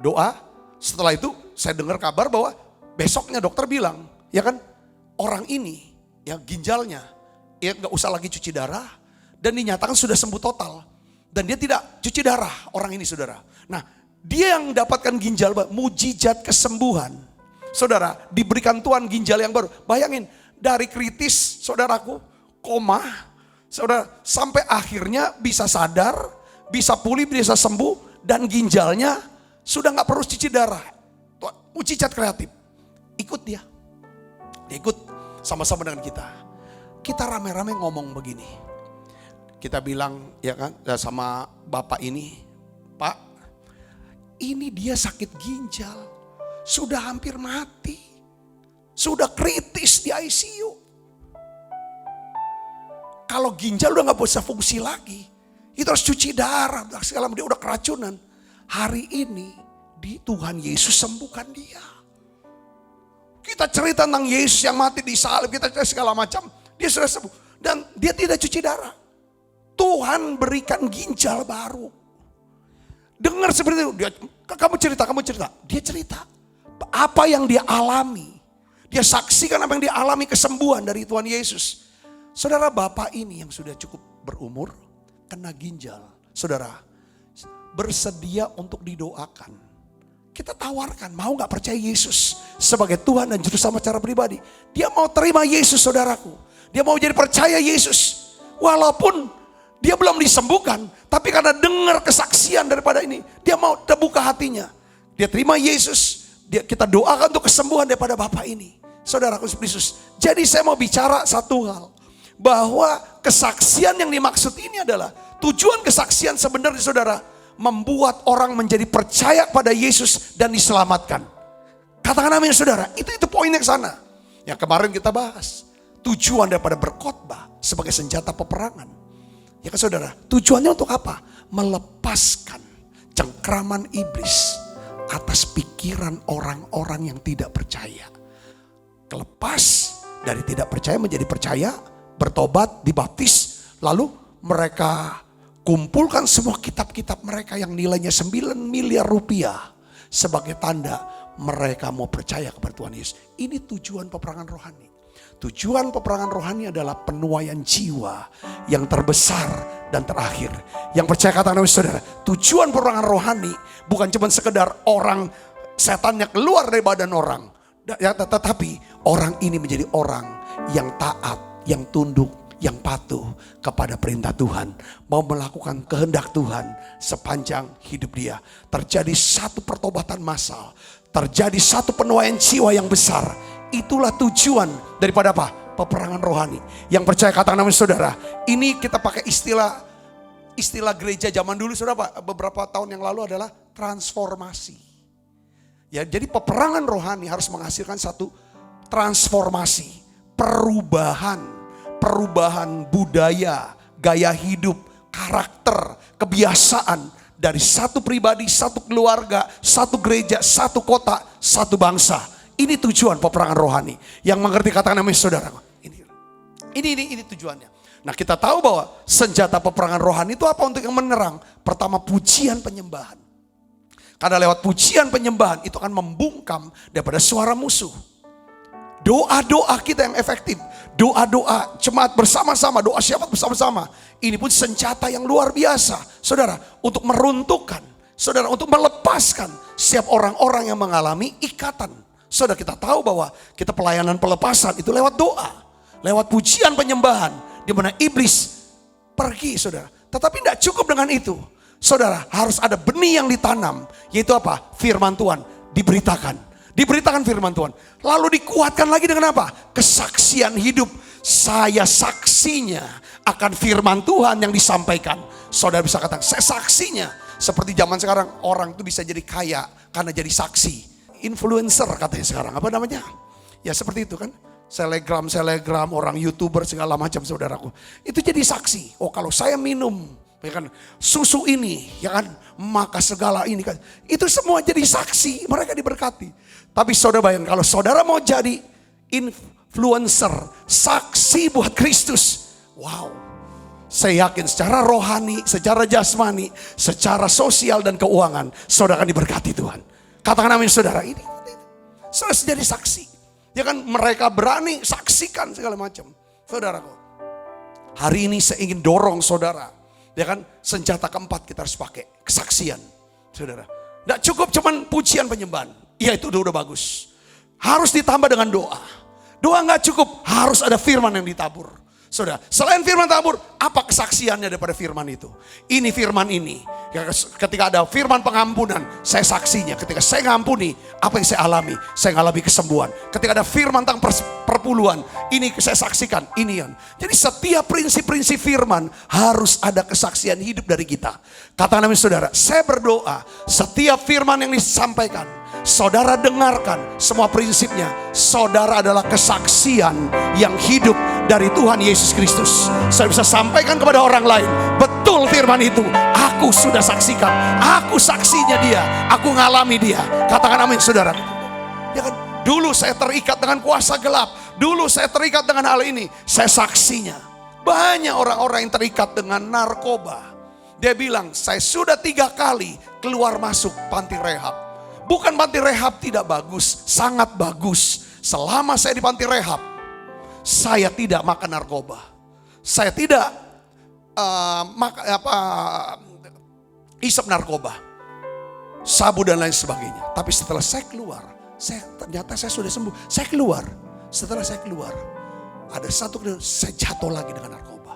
doa. Setelah itu saya dengar kabar bahwa besoknya dokter bilang, ya kan, orang ini ya ginjalnya ya nggak usah lagi cuci darah dan dinyatakan sudah sembuh total. Dan dia tidak cuci darah orang ini saudara. Nah, dia yang mendapatkan ginjal, mujizat kesembuhan. Saudara, diberikan Tuhan ginjal yang baru. Bayangin, dari kritis saudaraku, koma, saudara, sampai akhirnya bisa sadar, bisa pulih, bisa sembuh, dan ginjalnya sudah gak perlu cuci darah. Mujizat kreatif. Ikut dia. Dia ikut sama-sama dengan kita. Kita rame-rame ngomong begini. Kita bilang ya kan sama bapak ini, Pak, ini dia sakit ginjal. Sudah hampir mati. Sudah kritis di ICU. Kalau ginjal udah gak bisa fungsi lagi. Itu harus cuci darah. Segala dia udah keracunan. Hari ini di Tuhan Yesus sembuhkan dia. Kita cerita tentang Yesus yang mati di salib, kita cerita segala macam. Dia sudah sembuh dan dia tidak cuci darah. Tuhan berikan ginjal baru. Dengar seperti itu, kamu cerita. Dia cerita apa yang dia alami. Dia saksikan apa yang dia alami, kesembuhan dari Tuhan Yesus. Saudara, bapak ini yang sudah cukup berumur kena ginjal. Saudara, bersedia untuk didoakan. Kita tawarkan, mau gak percaya Yesus sebagai Tuhan dan Juru Selamat secara pribadi. Dia mau terima Yesus saudaraku. Dia mau jadi percaya Yesus. Walaupun dia belum disembuhkan, tapi karena dengar kesaksian daripada ini, dia mau terbuka hatinya. Dia terima Yesus, kita doakan untuk kesembuhan daripada bapak ini. Saudaraku Kristus. Jadi saya mau bicara satu hal. Bahwa kesaksian yang dimaksud ini adalah, tujuan kesaksian sebenarnya saudara, membuat orang menjadi percaya pada Yesus dan diselamatkan. Katakan amin saudara, itu poinnya ke sana. Yang kemarin kita bahas, tujuan daripada berkhotbah sebagai senjata peperangan. Ya kan saudara, tujuannya untuk apa? Melepaskan cengkraman iblis atas pikiran orang-orang yang tidak percaya. Kelepas dari tidak percaya menjadi percaya, bertobat, dibaptis, lalu mereka kumpulkan semua kitab-kitab mereka yang nilainya 9 miliar rupiah sebagai tanda mereka mau percaya kepada Tuhan Yesus. Ini tujuan peperangan rohani. Tujuan peperangan rohani adalah penuaian jiwa yang terbesar dan terakhir. Yang percaya katakan saudara, tujuan peperangan rohani bukan cuma sekedar orang setannya keluar dari badan orang, tetapi orang ini menjadi orang yang taat, yang tunduk, yang patuh kepada perintah Tuhan, mau melakukan kehendak Tuhan sepanjang hidup dia. Terjadi satu pertobatan massal, terjadi satu penuaian jiwa yang besar. Itulah tujuan daripada apa? Peperangan rohani. Yang percaya katakan amin saudara. Ini kita pakai istilah gereja zaman dulu saudara, beberapa tahun yang lalu adalah transformasi. Ya, jadi peperangan rohani harus menghasilkan satu transformasi, perubahan budaya, gaya hidup, karakter, kebiasaan dari satu pribadi, satu keluarga, satu gereja, satu kota, satu bangsa. Ini tujuan peperangan rohani. Yang mengerti katakan amin saudara. Ini tujuannya. Nah, kita tahu bahwa senjata peperangan rohani itu apa untuk yang menyerang? Pertama, pujian penyembahan. Karena lewat pujian penyembahan itu akan membungkam daripada suara musuh. Doa-doa kita yang efektif, doa-doa jemaat bersama-sama, doa syafaat bersama-sama. Ini pun senjata yang luar biasa, saudara, untuk meruntuhkan, saudara, untuk melepaskan setiap orang-orang yang mengalami ikatan. Saudara, kita tahu bahwa kita pelayanan pelepasan itu lewat doa, lewat pujian penyembahan, di mana iblis pergi, saudara. Tetapi tidak cukup dengan itu, saudara, harus ada benih yang ditanam, yaitu apa? Firman Tuhan diberitakan firman Tuhan. Lalu dikuatkan lagi dengan apa? Kesaksian hidup. Saya saksinya akan firman Tuhan yang disampaikan. Saudara bisa katakan, saya saksinya. Seperti zaman sekarang orang itu bisa jadi kaya karena jadi saksi. Influencer katanya sekarang, apa namanya? Ya seperti itu kan. Selebgram, orang YouTuber segala macam saudaraku. Itu jadi saksi. Oh, kalau saya minum ya kan, susu ini, ya kan, maka segala ini kan. Itu semua jadi saksi, mereka diberkati. Tapi saudara bayangkan kalau saudara mau jadi influencer, saksi buat Kristus. Wow, saya yakin secara rohani, secara jasmani, secara sosial dan keuangan, saudara akan diberkati Tuhan. Katakan amin saudara. Ini saudara jadi saksi. Ya kan, mereka berani saksikan segala macam. Saudaraku, hari ini saya ingin dorong saudara. Ya kan, senjata keempat kita harus pakai, kesaksian. Saudara, tidak cukup cuman pujian penyembahan. Ya itu udah bagus. Harus ditambah dengan doa. Doa nggak cukup, harus ada firman yang ditabur. Saudara, selain firman tabur, apa kesaksiannya daripada firman itu? Ini firman ini. Ketika ada firman pengampunan, saya saksinya. Ketika saya ngampuni, apa yang saya alami? Saya ngalami kesembuhan. Ketika ada firman tentang perpuluhan, ini saya saksikan. Ini yang. Jadi setiap prinsip-prinsip firman harus ada kesaksian hidup dari kita. Katakan amin saudara, saya berdoa setiap firman yang disampaikan, saudara dengarkan semua prinsipnya. Saudara adalah kesaksian yang hidup dari Tuhan Yesus Kristus. Saya bisa sampaikan kepada orang lain, betul firman itu. Aku sudah saksikan, aku saksinya dia, aku ngalami dia. Katakan amin saudara. Ya kan, dulu saya terikat dengan kuasa gelap, dulu saya terikat dengan hal ini, saya saksinya. Banyak orang-orang yang terikat dengan narkoba. Dia bilang, saya sudah 3 kali keluar masuk panti rehab. Bukan panti rehab tidak bagus, sangat bagus. Selama saya di panti rehab, saya tidak makan narkoba. Saya tidak isap narkoba, sabu dan lain sebagainya. Tapi setelah saya keluar, ternyata saya sudah sembuh. Saya keluar, setelah saya keluar, ada satu kali saya jatuh lagi dengan narkoba.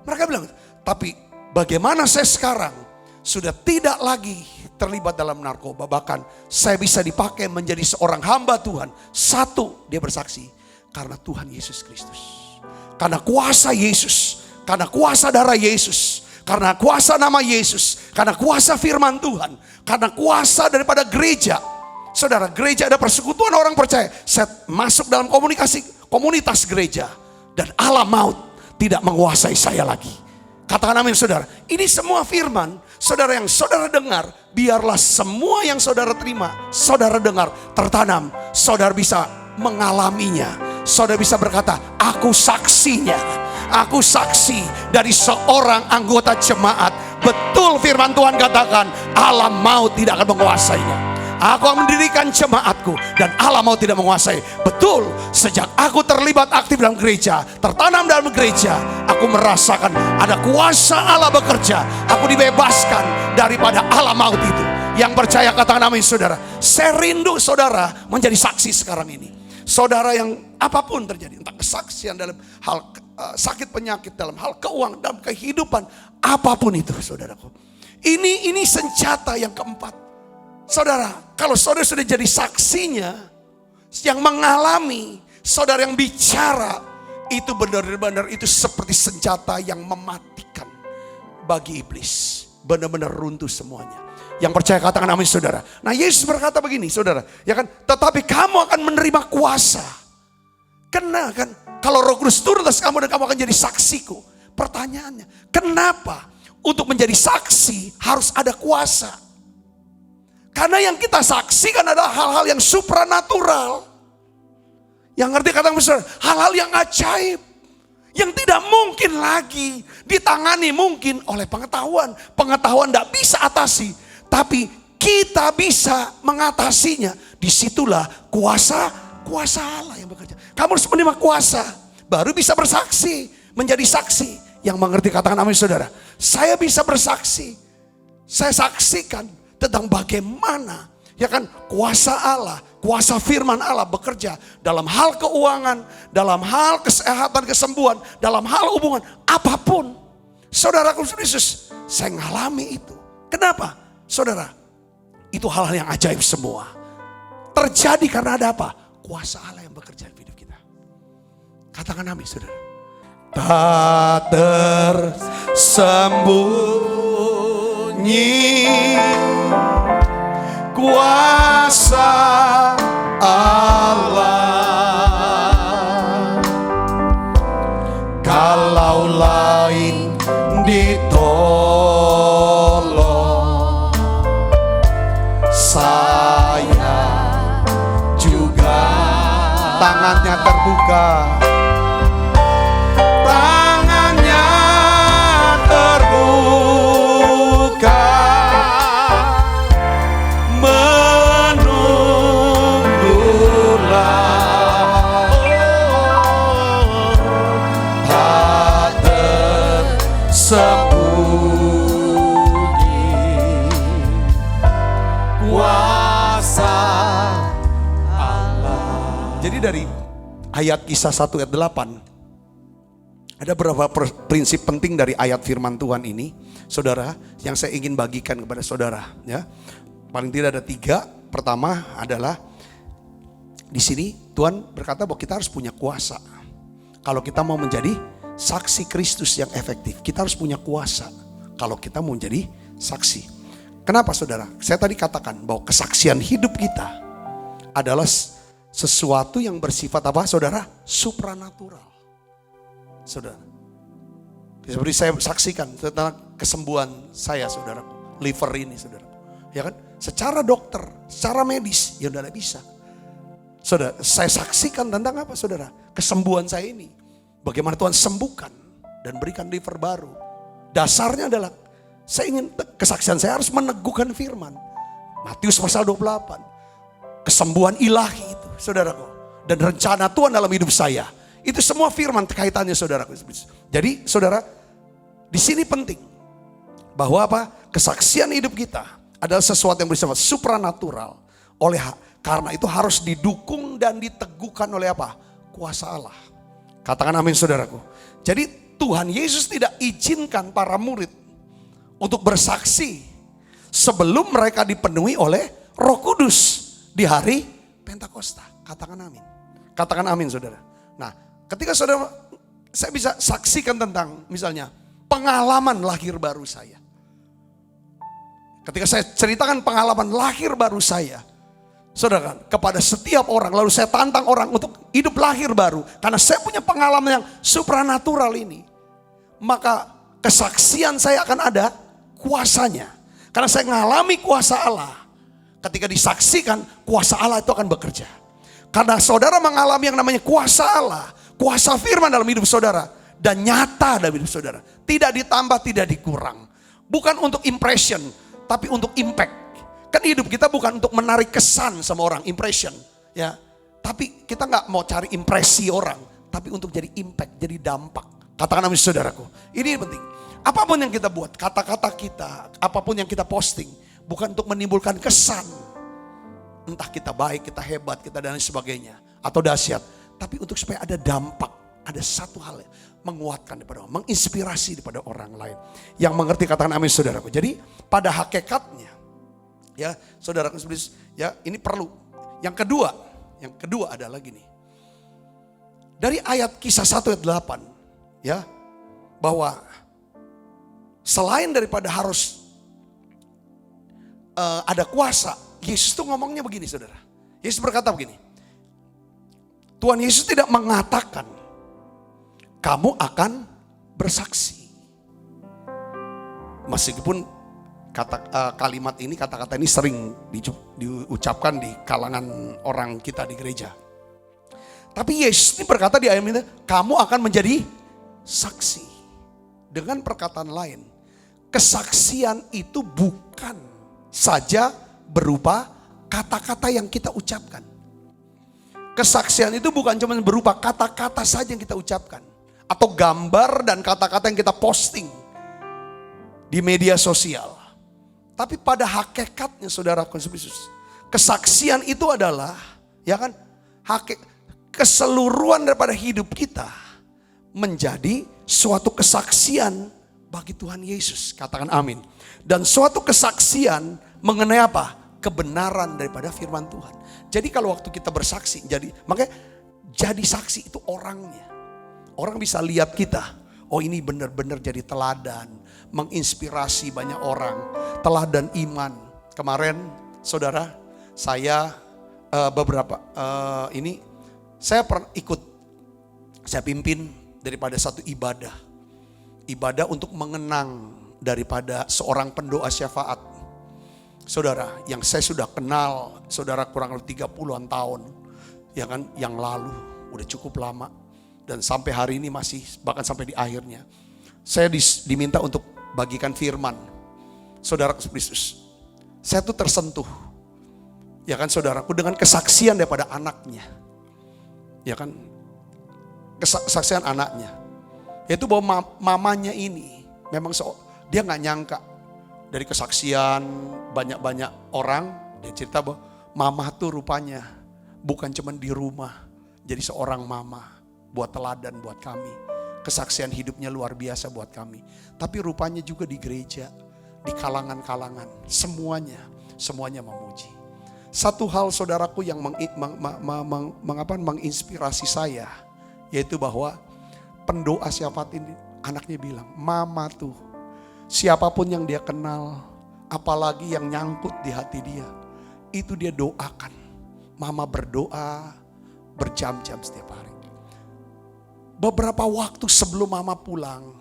Mereka bilang, tapi bagaimana saya sekarang sudah tidak lagi terlibat dalam narkoba. Bahkan saya bisa dipakai menjadi seorang hamba Tuhan. Satu, dia bersaksi, karena Tuhan Yesus Kristus. Karena kuasa Yesus, karena kuasa darah Yesus, karena kuasa nama Yesus, karena kuasa firman Tuhan, karena kuasa daripada gereja. Saudara, gereja ada persekutuan orang percaya. Saya masuk dalam komunitas gereja, dan alam maut tidak menguasai saya lagi. Katakan amin saudara. Ini semua firman, saudara, yang saudara dengar, biarlah semua yang saudara terima, saudara dengar, tertanam. Saudara bisa mengalaminya. Saudara bisa berkata, aku saksinya. Aku saksi dari seorang anggota jemaat. Betul firman Tuhan katakan, alam maut tidak akan menguasainya. Aku akan mendirikan jemaatku dan alam maut tidak menguasai. Betul, sejak aku terlibat aktif dalam gereja, tertanam dalam gereja, aku merasakan ada kuasa Allah bekerja. Aku dibebaskan daripada alam maut itu. Yang percaya katakan amin saudara. Saya rindu saudara menjadi saksi sekarang ini. Saudara yang apapun terjadi, entah kesaksian dalam hal sakit penyakit, dalam hal keuangan, dalam kehidupan, apapun itu saudaraku. Ini senjata yang keempat. Saudara, kalau saudara sudah jadi saksinya, yang mengalami, saudara yang bicara, itu benar-benar itu seperti senjata yang mematikan bagi iblis. Benar-benar runtuh semuanya. Yang percaya katakan amin saudara. Nah Yesus berkata begini saudara, ya kan? Tetapi kamu akan menerima kuasa. Karena kan, kalau Roh Kudus turun atas kamu dan kamu akan jadi saksiku. Pertanyaannya, kenapa untuk menjadi saksi harus ada kuasa? Karena yang kita saksikan adalah hal-hal yang supranatural. Yang ngerti kata besar, hal-hal yang ajaib. Yang tidak mungkin lagi ditangani mungkin oleh pengetahuan. Pengetahuan tidak bisa atasi. Tapi kita bisa mengatasinya. Disitulah kuasa Allah yang bekerja. Kamu harus menerima kuasa. Baru bisa bersaksi. Menjadi saksi. Yang mengerti katakan amin saudara. Saya bisa bersaksi. Saya saksikan tentang bagaimana ya kan kuasa Allah, kuasa firman Allah bekerja dalam hal keuangan, dalam hal kesehatan, kesembuhan, dalam hal hubungan, apapun. Saudaraku Yesus, saya ngalami itu. Kenapa? Saudara, itu hal-hal yang ajaib semua. Terjadi karena ada apa? Kuasa Allah yang bekerja di hidup kita. Katakan amin saudara. Tak tersembunyi kuasa Allah, kalau lain ditolong, saya juga tangannya terbuka. Dari ayat Kisah 1 ayat 8 ada beberapa prinsip penting dari ayat firman Tuhan ini saudara yang saya ingin bagikan kepada saudara ya. Paling tidak ada 3. Pertama adalah di sini Tuhan berkata bahwa kita harus punya kuasa. Kalau kita mau menjadi saksi Kristus yang efektif, kita harus punya kuasa. Kalau kita mau menjadi saksi. Kenapa saudara? Saya tadi katakan bahwa kesaksian hidup kita adalah sesuatu yang bersifat apa saudara? Supranatural. Saudara. Seperti saya saksikan tentang kesembuhan saya saudara. Liver ini saudara. Ya kan? Secara dokter, secara medis, ya udah bisa. Saudara, saya saksikan tentang apa saudara? Kesembuhan saya ini. Bagaimana Tuhan sembuhkan dan berikan liver baru. Dasarnya adalah saya ingin kesaksian saya harus meneguhkan firman. Matius pasal 28. Kesembuhan ilahi itu saudaraku. Dan rencana Tuhan dalam hidup saya. Itu semua firman kaitannya saudaraku. Jadi saudara, di sini penting. Bahwa apa? Kesaksian hidup kita adalah sesuatu yang bersifat supranatural. Karena itu harus didukung dan diteguhkan oleh apa? Kuasa Allah. Katakan amin saudaraku. Jadi Tuhan Yesus tidak izinkan para murid untuk bersaksi sebelum mereka dipenuhi oleh Roh Kudus. Di hari Pentakosta. Katakan amin. Katakan amin saudara. Nah ketika saudara, saya bisa saksikan tentang misalnya pengalaman lahir baru saya. Ketika saya ceritakan pengalaman lahir baru saya. Saudara kan, kepada setiap orang. Lalu saya tantang orang untuk hidup lahir baru. Karena saya punya pengalaman yang supranatural ini. Maka kesaksian saya akan ada kuasanya. Karena saya mengalami kuasa Allah. Ketika disaksikan, kuasa Allah itu akan bekerja. Karena saudara mengalami yang namanya kuasa Allah, kuasa firman dalam hidup saudara. dan nyata dalam hidup saudara. Tidak ditambah, tidak dikurang. Bukan untuk impression, tapi untuk impact. Kan hidup kita bukan untuk menarik kesan sama orang, impression. Ya, tapi kita nggak mau cari impresi orang, tapi untuk jadi impact, jadi dampak. Katakan amin saudaraku. Ini penting. Apapun yang kita buat, kata-kata kita, apapun yang kita posting, bukan untuk menimbulkan kesan. Entah kita baik, kita hebat, kita dan lain sebagainya. Atau dahsyat. Tapi untuk supaya ada dampak. Ada satu hal yang menguatkan daripada orang, menginspirasi daripada orang lain. Yang mengerti, katakan amin saudaraku. Jadi pada hakikatnya, ya saudaraku, ya ini perlu. Yang kedua adalah gini. Dari ayat Kisah 1 ayat 8, ya, bahwa selain daripada harus ada kuasa, Yesus tuh ngomongnya begini saudara. Yesus berkata begini, Tuhan Yesus tidak mengatakan kamu akan bersaksi. Meskipun kalimat ini, kata-kata ini sering diucapkan di kalangan orang kita di gereja. Tapi Yesus ini berkata di ayat ini, kamu akan menjadi saksi. Dengan perkataan lain, kesaksian itu bukan saja berupa kata-kata yang kita ucapkan. Kesaksian itu bukan cuma berupa kata-kata saja yang kita ucapkan. Atau gambar dan kata-kata yang kita posting di media sosial. Tapi pada hakikatnya saudara Yesus, kesaksian itu adalah, ya kan, keseluruhan daripada hidup kita menjadi suatu kesaksian bagi Tuhan Yesus. Katakan amin. Dan suatu kesaksian mengenai apa? Kebenaran daripada firman Tuhan. Jadi kalau waktu kita bersaksi, makanya jadi saksi itu orangnya. Orang bisa lihat kita, oh ini benar-benar jadi teladan, menginspirasi banyak orang, teladan iman. Kemarin saudara, saya saya pernah ikut, saya pimpin daripada satu ibadah untuk mengenang daripada seorang pendoa syafaat. Saudara, yang saya sudah kenal, saudara kurang lebih 30-an tahun, ya kan, yang lalu, udah cukup lama. Dan sampai hari ini masih, bahkan sampai di akhirnya. Saya diminta untuk bagikan firman. Saudara Kristus, saya tuh tersentuh. Ya kan saudaraku, dengan kesaksian daripada anaknya. Ya kan, kesaksian anaknya. Yaitu bahwa mamanya ini, memang dia gak nyangka. Dari kesaksian banyak-banyak orang, dia cerita bahwa mama tuh rupanya bukan cuma di rumah. Jadi seorang mama. Buat teladan buat kami. Kesaksian hidupnya luar biasa buat kami. Tapi rupanya juga di gereja, di kalangan-kalangan, semuanya memuji. Satu hal saudaraku yang menginspirasi saya, yaitu bahwa pendoa syafaat ini, anaknya bilang, mama tuh, siapapun yang dia kenal, apalagi yang nyangkut di hati dia, itu dia doakan. Mama berdoa berjam-jam setiap hari. Beberapa waktu sebelum mama pulang,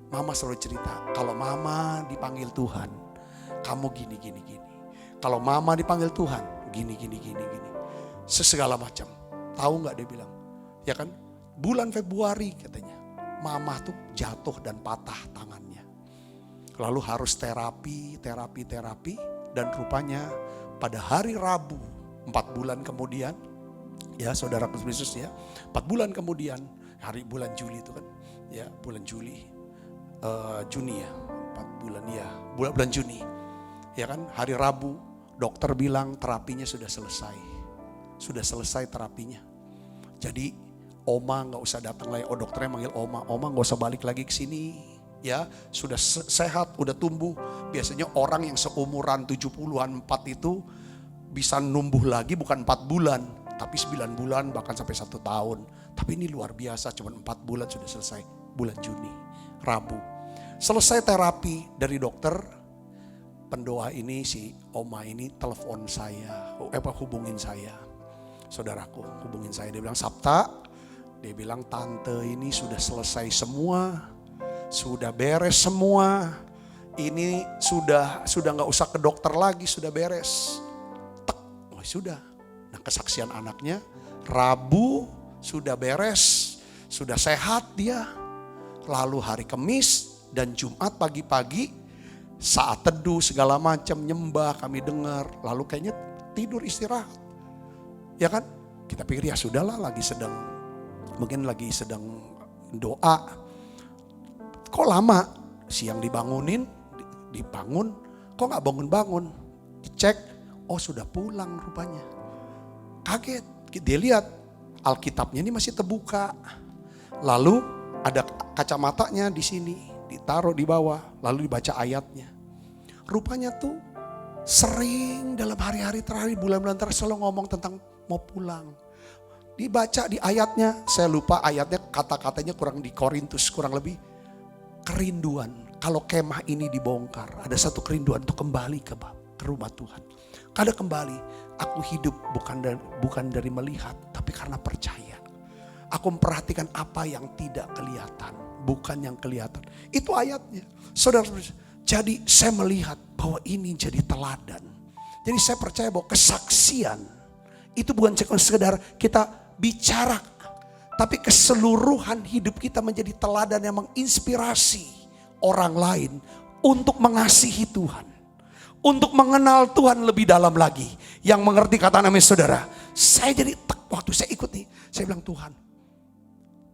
mama selalu cerita, kalau mama dipanggil Tuhan, kamu gini. Kalau mama dipanggil Tuhan, gini. Segala macam. Tahu gak dia bilang? Ya kan, bulan Februari katanya, mama tuh jatuh dan patah tangannya. Lalu harus terapi. Dan rupanya pada hari Rabu, 4 bulan kemudian, ya saudara Kristus ya, 4 bulan kemudian, hari bulan Juli itu kan, ya bulan Juni ya, 4 bulan ya, bulan Juni, ya kan, hari Rabu dokter bilang terapinya sudah selesai terapinya. Jadi Oma nggak usah datang lagi, dokternya manggil Oma nggak usah balik lagi ke sini, ya sudah sehat, udah tumbuh. Biasanya orang yang seumuran 70-an 4 itu bisa numbuh lagi bukan 4 bulan, tapi 9 bulan bahkan sampai 1 tahun. Tapi ini luar biasa, cuma 4 bulan sudah selesai. Bulan Juni, Rabu. Selesai terapi dari dokter, pendoa ini, si Oma ini telepon saya, hubungin saya. Saudaraku, hubungin saya. Dia bilang, Sabta, dia bilang tante ini sudah selesai semua, sudah beres semua. Ini sudah gak usah ke dokter lagi, sudah beres. Sudah. Nah kesaksian anaknya, Rabu sudah beres, sudah sehat dia. Lalu hari Kamis dan Jumat pagi-pagi saat teduh segala macam nyembah kami dengar. Lalu kayaknya tidur istirahat. Ya kan? Kita pikir ya sudahlah mungkin lagi sedang doa. Kok lama? Siang dibangun, kok gak bangun-bangun? Dicek, oh sudah pulang rupanya. Kaget, dia lihat Alkitabnya ini masih terbuka. Lalu ada kacamatanya di sini, ditaruh di bawah, lalu dibaca ayatnya. Rupanya tuh sering dalam hari-hari terakhir, bulan-bulan terakhir selalu ngomong tentang mau pulang. Dibaca di ayatnya, saya lupa ayatnya, kata-katanya kurang di Korintus, kurang lebih. Kerinduan, kalau kemah ini dibongkar, ada satu kerinduan untuk kembali ke rumah Tuhan. Kada kembali, aku hidup bukan dari melihat, tapi karena percaya. Aku memperhatikan apa yang tidak kelihatan, bukan yang kelihatan. Itu ayatnya. Saudara, jadi saya melihat bahwa ini jadi teladan. Jadi saya percaya bahwa kesaksian itu bukan sekedar kita bicara, tapi keseluruhan hidup kita menjadi teladan yang menginspirasi orang lain untuk mengasihi Tuhan. Untuk mengenal Tuhan lebih dalam lagi. Yang mengerti kata amin saudara. Saya jadi waktu saya ikut nih. Saya bilang Tuhan,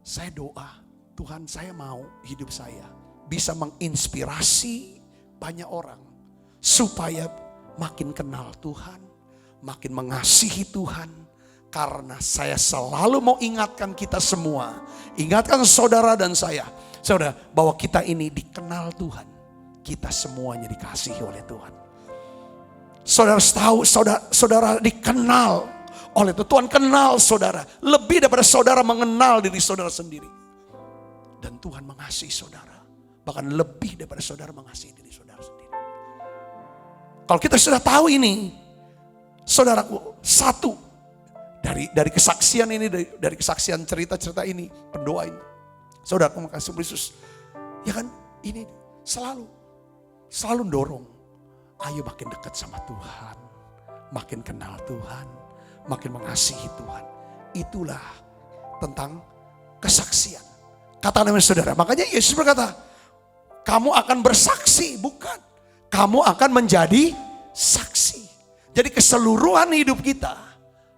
saya doa. Tuhan saya mau hidup saya bisa menginspirasi banyak orang. Supaya makin kenal Tuhan. Makin mengasihi Tuhan. Karena saya selalu mau ingatkan kita semua. Ingatkan saudara dan saya. Saudara, bahwa kita ini dikenal Tuhan. Kita semuanya dikasihi oleh Tuhan. Saudara tahu, saudara dikenal oleh Tuhan. Tuhan kenal saudara. Lebih daripada saudara mengenal diri saudara sendiri. Dan Tuhan mengasihi saudara. Bahkan lebih daripada saudara mengasihi diri saudara sendiri. Kalau kita sudah tahu ini, saudaraku, satu. Dari kesaksian ini, dari kesaksian cerita-cerita ini, pendoa ini. Saudara mengasihi Yesus. Ya kan, ini selalu dorong. Ayo makin dekat sama Tuhan. Makin kenal Tuhan. Makin mengasihi Tuhan. Itulah tentang kesaksian. Kata namanya saudara. Makanya Yesus berkata, kamu akan bersaksi, bukan. Kamu akan menjadi saksi. Jadi keseluruhan hidup kita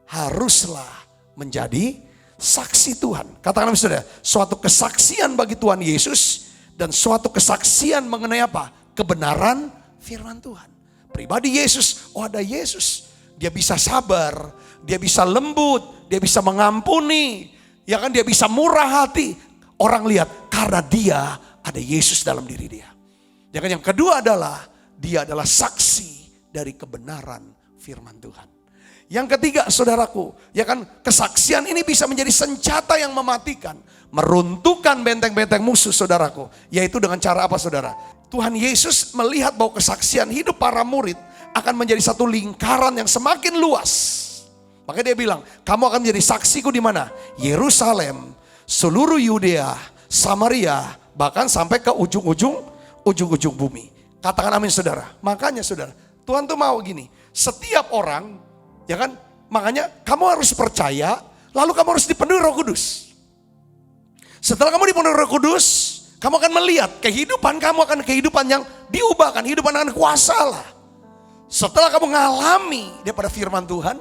haruslah menjadi saksi Tuhan. Katakan saudara, suatu kesaksian bagi Tuhan Yesus dan suatu kesaksian mengenai apa? Kebenaran firman Tuhan. Pribadi Yesus, oh ada Yesus. Dia bisa sabar, dia bisa lembut, dia bisa mengampuni. Ya kan, dia bisa murah hati. Orang lihat karena dia ada Yesus dalam diri dia. Ya kan, yang kedua adalah dia adalah saksi dari kebenaran firman Tuhan. Yang ketiga saudaraku, ya kan, kesaksian ini bisa menjadi senjata yang mematikan. Meruntuhkan benteng-benteng musuh saudaraku. Yaitu dengan cara apa saudara? Tuhan Yesus melihat bahwa kesaksian hidup para murid akan menjadi satu lingkaran yang semakin luas. Makanya dia bilang, kamu akan menjadi saksiku di mana? Yerusalem, seluruh Yudea, Samaria, bahkan sampai ke ujung-ujung bumi. Katakan amin saudara. Makanya saudara, Tuhan tuh mau gini, setiap orang, ya kan, makanya kamu harus percaya, lalu kamu harus dipenuhi Roh Kudus. Setelah kamu dipenuhi Roh Kudus, kamu akan melihat kehidupan kamu akan kehidupan yang diubahkan, hidupan akan kuasa Allah. Setelah kamu mengalami daripada firman Tuhan,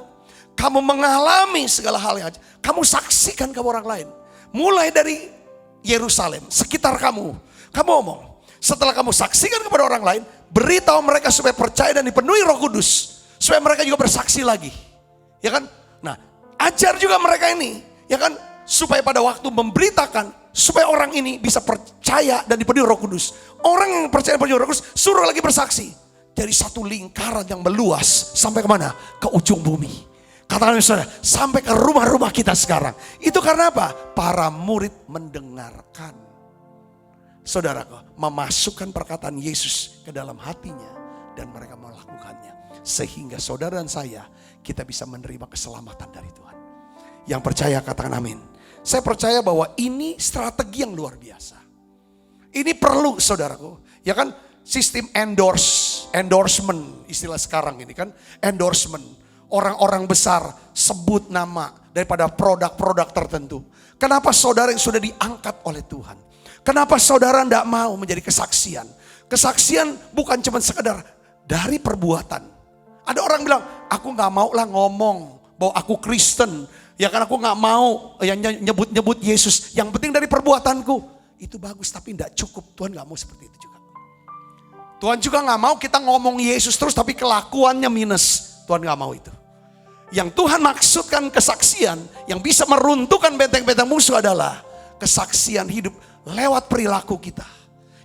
kamu mengalami segala hal yang kamu saksikan ke orang lain. Mulai dari Yerusalem, sekitar kamu ngomong. Setelah kamu saksikan kepada orang lain, beritahu mereka supaya percaya dan dipenuhi Roh Kudus. Supaya mereka juga bersaksi lagi. Ya kan? Nah, ajar juga mereka ini. Ya kan? Supaya pada waktu memberitakan, supaya orang ini bisa percaya dan dipenuhi Roh Kudus. Orang yang percaya dan dipenuhi Roh Kudus, suruh lagi bersaksi. Dari satu lingkaran yang meluas, sampai kemana? Ke ujung bumi. Katakan saudara, sampai ke rumah-rumah kita sekarang. Itu karena apa? Para murid mendengarkan. Saudara, memasukkan perkataan Yesus ke dalam hatinya. Dan mereka melakukannya. Sehingga saudara dan saya, kita bisa menerima keselamatan dari Tuhan. Yang percaya katakan amin. Saya percaya bahwa ini strategi yang luar biasa. Ini perlu saudaraku. Ya kan, sistem endorsement istilah sekarang ini kan. Endorsement. Orang-orang besar sebut nama daripada produk-produk tertentu. Kenapa saudara yang sudah diangkat oleh Tuhan? Kenapa saudara tidak mau menjadi kesaksian? Kesaksian bukan cuma sekedar dari perbuatan. Ada orang bilang, aku gak mau lah ngomong bahwa aku Kristen. Ya kan aku gak mau yang nyebut-nyebut Yesus. Yang penting dari perbuatanku. Itu bagus tapi tidak cukup. Tuhan gak mau seperti itu juga. Tuhan juga gak mau kita ngomong Yesus terus tapi kelakuannya minus. Tuhan gak mau itu. Yang Tuhan maksudkan kesaksian yang bisa meruntuhkan benteng-benteng musuh adalah kesaksian hidup lewat perilaku kita.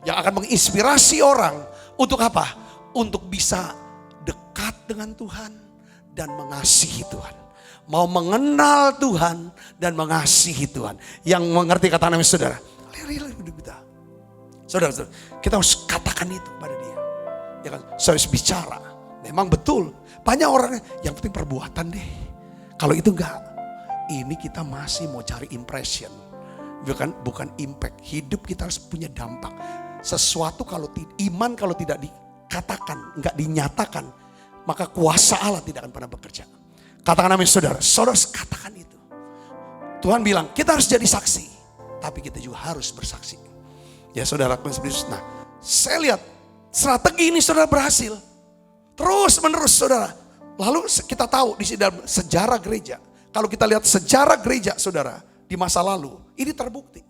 Yang akan menginspirasi orang untuk apa? Untuk bisa dekat dengan Tuhan dan mengasihi Tuhan. Mau mengenal Tuhan dan mengasihi Tuhan. Yang mengerti kata namanya saudara. Lihat hidup kita. Saudara, kita harus katakan itu pada dia. Ya kan? Saya harus bicara. Memang betul. Banyak orang yang penting perbuatan deh. Kalau itu enggak. Ini kita masih mau cari impression. Bukan impact. Hidup kita harus punya dampak. Sesuatu kalau iman kalau tidak dikatakan, enggak dinyatakan, maka kuasa Allah tidak akan pernah bekerja. Katakan amin saudara. Saudara katakan itu. Tuhan bilang kita harus jadi saksi. Tapi kita juga harus bersaksi. Ya saudara. Nah saya lihat strategi ini saudara berhasil. Terus menerus saudara. Lalu kita tahu di sini dalam sejarah gereja. Kalau kita lihat sejarah gereja saudara. Di masa lalu. Ini terbukti.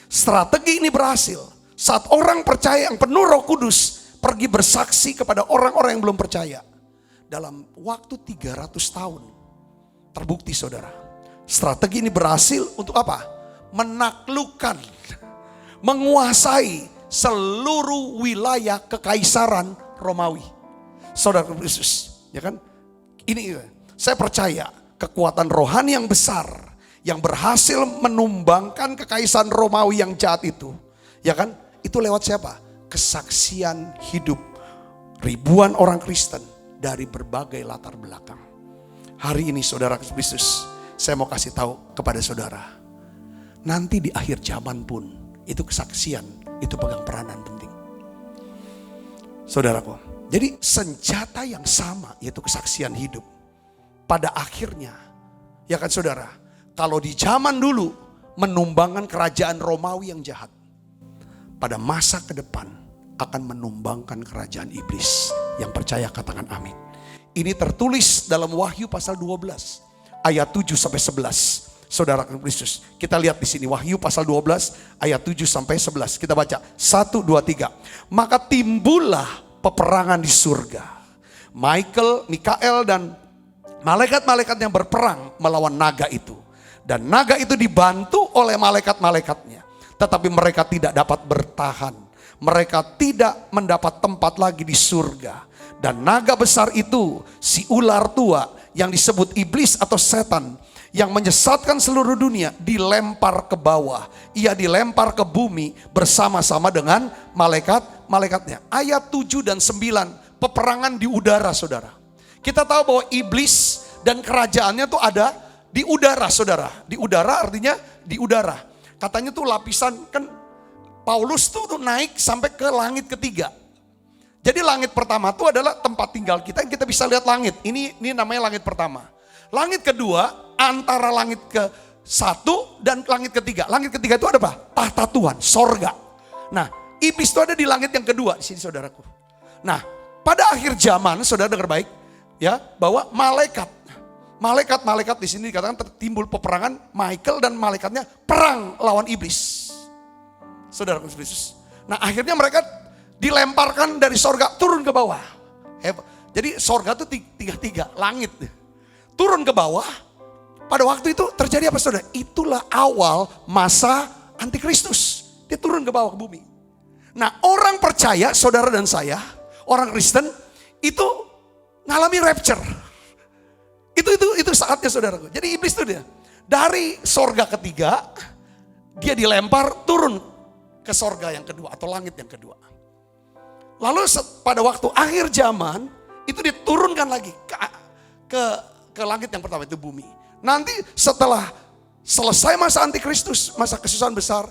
Strategi ini berhasil. Saat orang percaya yang penuh Roh Kudus. Pergi bersaksi kepada orang-orang yang belum percaya. Dalam waktu 300 tahun. Terbukti saudara. Strategi ini berhasil untuk apa? Menaklukkan. Menguasai seluruh wilayah kekaisaran Romawi. Saudara Kristus, ya kan? Ini saya percaya kekuatan rohani yang besar yang berhasil menumbangkan kekaisaran Romawi yang jahat itu, ya kan? Itu lewat siapa? Kesaksian hidup ribuan orang Kristen dari berbagai latar belakang. Hari ini saudara Kristus, saya mau kasih tahu kepada saudara, nanti di akhir zaman pun itu kesaksian itu pegang peranan penting, saudaraku. Jadi senjata yang sama yaitu kesaksian hidup. Pada akhirnya, ya kan saudara, kalau di zaman dulu menumbangkan kerajaan Romawi yang jahat. Pada masa ke depan akan menumbangkan kerajaan iblis. Yang percaya katakan amin. Ini tertulis dalam Wahyu pasal 12 ayat 7 sampai 11. Saudara Kristus, kita lihat di sini Wahyu pasal 12 ayat 7 sampai 11. Kita baca 1, 2, 3. Maka timbullah peperangan di surga. Mikael dan malaikat-malaikat yang berperang melawan naga itu. Dan naga itu dibantu oleh malaikat-malaikatnya. Tetapi mereka tidak dapat bertahan. Mereka tidak mendapat tempat lagi di surga. Dan naga besar itu, si ular tua yang disebut iblis atau setan, yang menyesatkan seluruh dunia, dilempar ke bawah. Ia dilempar ke bumi bersama-sama dengan malaikatnya. Ayat 7 dan 9, peperangan di udara saudara. Kita tahu bahwa iblis dan kerajaannya tuh ada di udara saudara. Di udara artinya di udara. Katanya tuh lapisan, kan Paulus tuh naik sampai ke langit ketiga. Jadi langit pertama tuh adalah tempat tinggal kita yang kita bisa lihat langit. Ini namanya langit pertama. Langit kedua antara langit ke-1 dan langit ketiga. Langit ketiga itu ada apa? Tahta Tuhan, sorga. Nah, iblis itu ada di langit yang kedua di sini saudaraku. Nah, pada akhir zaman saudara dengar baik ya, bahwa malaikat di sini dikatakan tertimbul peperangan, Michael dan malaikatnya perang lawan iblis. Saudara Kristus. Nah, akhirnya mereka dilemparkan dari sorga turun ke bawah. Jadi sorga itu tiga langit. Turun ke bawah. Pada waktu itu terjadi apa saudara? Itulah awal masa antikristus. Dia turun ke bawah ke bumi. Nah, orang percaya, saudara dan saya, orang Kristen itu ngalami rapture. Itu saatnya saudaraku. Jadi iblis itu dia. Dari sorga ketiga, dia dilempar turun ke sorga yang kedua atau langit yang kedua. Lalu pada waktu akhir zaman, itu diturunkan lagi ke langit yang pertama, itu bumi. Nanti setelah selesai masa antikristus, masa kesusahan besar,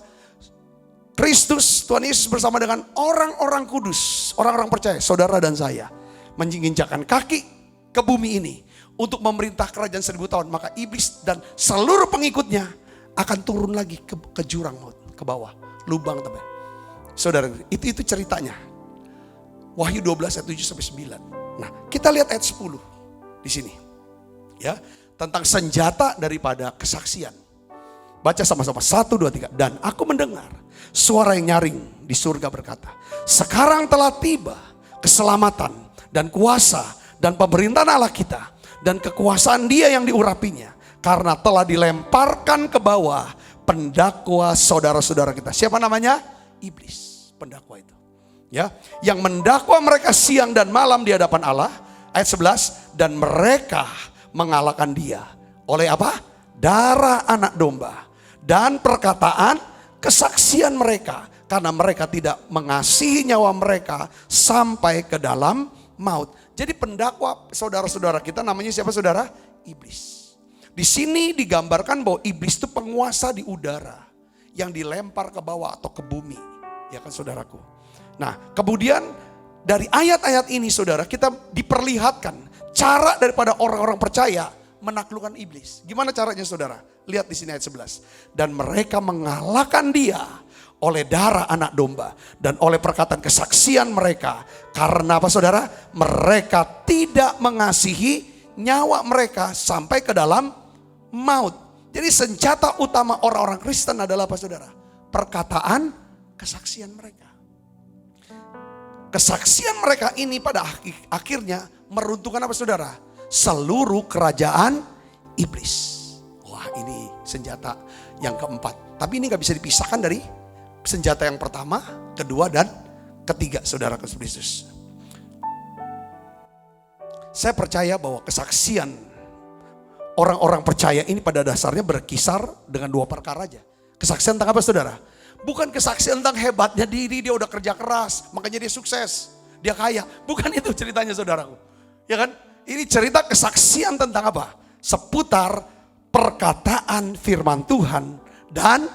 Kristus, Tuhan Yesus bersama dengan orang-orang kudus, orang-orang percaya, saudara dan saya, menginjakkan kaki ke bumi ini untuk memerintah kerajaan 1000 tahun. Maka iblis dan seluruh pengikutnya akan turun lagi ke jurang maut, ke bawah. lubang teman. Saudara, itu ceritanya. Wahyu 12 ayat 7 sampai 9. Nah, kita lihat ayat 10 di sini. Ya, tentang senjata daripada kesaksian. Baca sama-sama 1, 2, 3. Dan aku mendengar suara yang nyaring di surga berkata, sekarang telah tiba keselamatan dan kuasa dan pemerintahan Allah kita dan kekuasaan Dia yang diurapinya, karena telah dilemparkan ke bawah pendakwa saudara-saudara kita. Siapa namanya? Iblis, pendakwa itu. Ya, yang mendakwa mereka siang dan malam di hadapan Allah. Ayat 11, dan mereka mengalahkan dia oleh apa? Darah anak domba dan perkataan kesaksian mereka, karena mereka tidak mengasihi nyawa mereka sampai ke dalam maut. Jadi pendakwa saudara-saudara kita namanya siapa saudara? Iblis. Di sini digambarkan bahwa iblis itu penguasa di udara yang dilempar ke bawah atau ke bumi, ya kan saudaraku. Nah, kemudian dari ayat-ayat ini saudara, kita diperlihatkan cara daripada orang-orang percaya menaklukkan iblis. Gimana caranya saudara? Lihat di sini ayat 11. Dan mereka mengalahkan dia oleh darah anak domba dan oleh perkataan kesaksian mereka. Karena apa saudara? Mereka tidak mengasihi nyawa mereka sampai ke dalam maut. Jadi senjata utama orang-orang Kristen adalah apa saudara? Perkataan kesaksian mereka. Kesaksian mereka ini pada akhirnya meruntuhkan apa saudara? Seluruh kerajaan iblis. Wah, ini senjata yang keempat. Tapi ini gak bisa dipisahkan dari senjata yang pertama, kedua, dan ketiga saudara Kristus. Saya percaya bahwa kesaksian orang-orang percaya ini pada dasarnya berkisar dengan dua perkara aja. Kesaksian tentang apa saudara? Bukan kesaksian tentang hebatnya diri, dia udah kerja keras, makanya dia sukses, dia kaya. Bukan itu ceritanya saudaraku. Ya kan? Ini cerita kesaksian tentang apa? Seputar perkataan firman Tuhan dan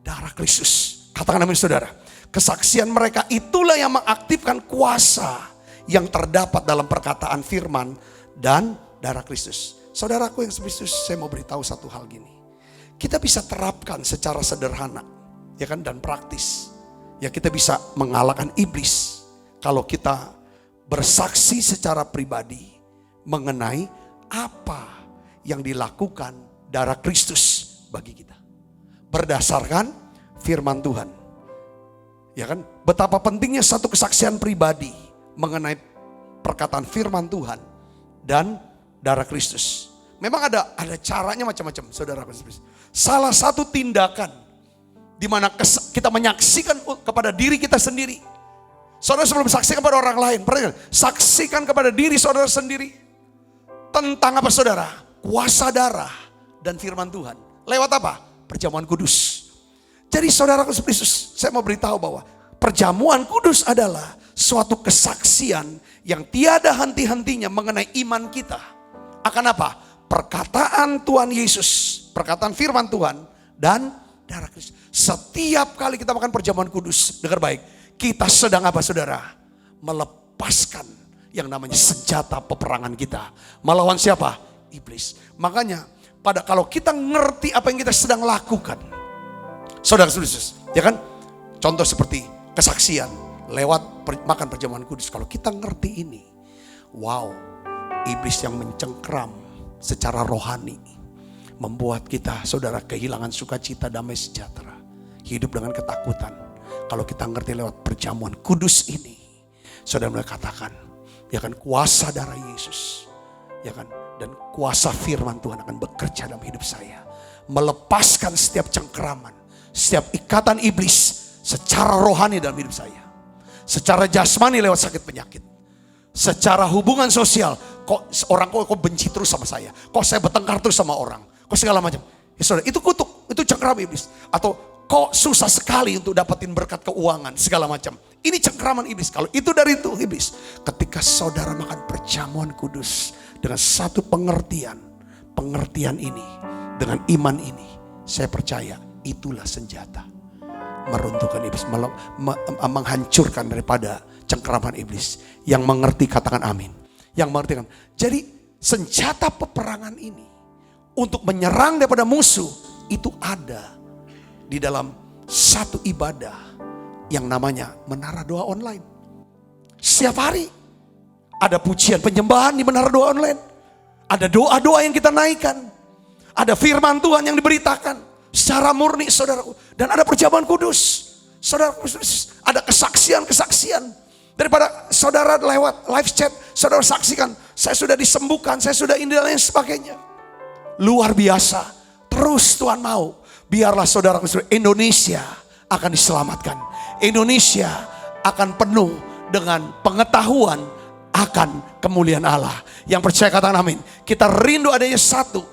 darah Kristus. Katakan amin saudara. Kesaksian mereka itulah yang mengaktifkan kuasa yang terdapat dalam perkataan firman dan darah Kristus. Saudaraku yang Kristus, saya mau beritahu satu hal gini. Kita bisa terapkan secara sederhana, ya kan, dan praktis. Ya, kita bisa mengalahkan iblis kalau kita bersaksi secara pribadi mengenai apa yang dilakukan darah Kristus bagi kita. Berdasarkan firman Tuhan. Ya kan? Betapa pentingnya satu kesaksian pribadi mengenai perkataan firman Tuhan dan darah Kristus. Memang ada caranya macam-macam, saudara Kristus. Salah satu tindakan di mana kita menyaksikan kepada diri kita sendiri. Saudara sebelum saksikan kepada orang lain, saksikan kepada diri saudara sendiri. Tentang apa saudara? Kuasa darah dan firman Tuhan. Lewat apa? Perjamuan kudus. Jadi saudara Kristus, saya mau beritahu bahwa perjamuan kudus adalah suatu kesaksian yang tiada henti-hentinya mengenai iman kita. Akan apa? Perkataan Tuhan Yesus, perkataan firman Tuhan dan darah Kristus. Setiap kali kita makan perjamuan kudus, dengar baik, kita sedang apa saudara? Melepaskan yang namanya senjata peperangan kita. Melawan siapa? Iblis. Makanya kalau kita ngerti apa yang kita sedang lakukan, saudara Kristus, ya kan? Contoh seperti kesaksian lewat makan perjamuan kudus. Kalau kita ngerti ini, wow, iblis yang mencengkram secara rohani membuat kita, saudara, kehilangan sukacita, damai sejahtera, hidup dengan ketakutan. Kalau kita ngerti lewat perjamuan kudus ini, saudara mulai katakan, ya kan, kuasa darah Yesus, ya kan, dan kuasa firman Tuhan akan bekerja dalam hidup saya, melepaskan setiap cengkeraman, setiap ikatan iblis secara rohani dalam hidup saya, secara jasmani lewat sakit penyakit, secara hubungan sosial, kok benci terus sama saya, kok saya bertengkar terus sama orang, kok segala macam. Ya, saudara, itu kutuk, itu cengkeram iblis. Atau kok susah sekali untuk dapetin berkat keuangan, segala macam. Ini cengkeraman iblis. Kalau itu dari itu iblis. Ketika saudara makan perjamuan kudus dengan satu pengertian ini, dengan iman ini, saya percaya itulah senjata meruntuhkan iblis, menghancurkan daripada cengkeraman iblis. Yang mengerti katakan amin. Yang mengerti kan. Jadi senjata peperangan ini untuk menyerang daripada musuh itu ada di dalam satu ibadah yang namanya Menara Doa Online. Setiap hari ada pujian penyembahan di Menara Doa Online. Ada doa-doa yang kita naikkan. Ada firman Tuhan yang diberitakan secara murni, saudaraku. Dan ada perjamuan kudus. Saudara, ada kesaksian-kesaksian. Daripada saudara lewat live chat, saudara saksikan, saya sudah disembuhkan, saya sudah ini dan lain sebagainya. Luar biasa. Terus Tuhan mau, biarlah saudara Indonesia akan diselamatkan. Indonesia akan penuh dengan pengetahuan akan kemuliaan Allah. Yang percaya katakan amin. Kita rindu adanya satu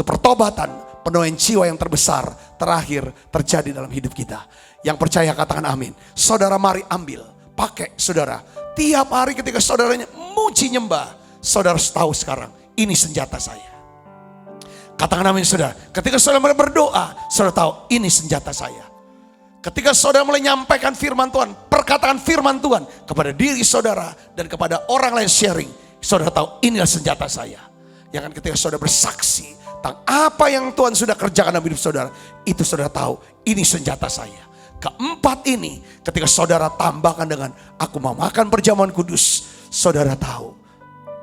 pertobatan, penuaian jiwa yang terbesar terakhir terjadi dalam hidup kita. Yang percaya katakan amin. Saudara mari ambil, pakai saudara. Tiap hari ketika saudaranya muji nyembah, saudara tahu sekarang ini senjata saya. Katakan amin saudara. Ketika saudara mulai berdoa, saudara tahu ini senjata saya. Ketika saudara mulai menyampaikan firman Tuhan, perkataan firman Tuhan kepada diri saudara dan kepada orang lain sharing, saudara tahu inilah senjata saya. Yang kan ketika saudara bersaksi tentang apa yang Tuhan sudah kerjakan dalam hidup saudara, itu saudara tahu ini senjata saya. Keempat ini ketika saudara tambahkan dengan aku mau makan perjamuan kudus, saudara tahu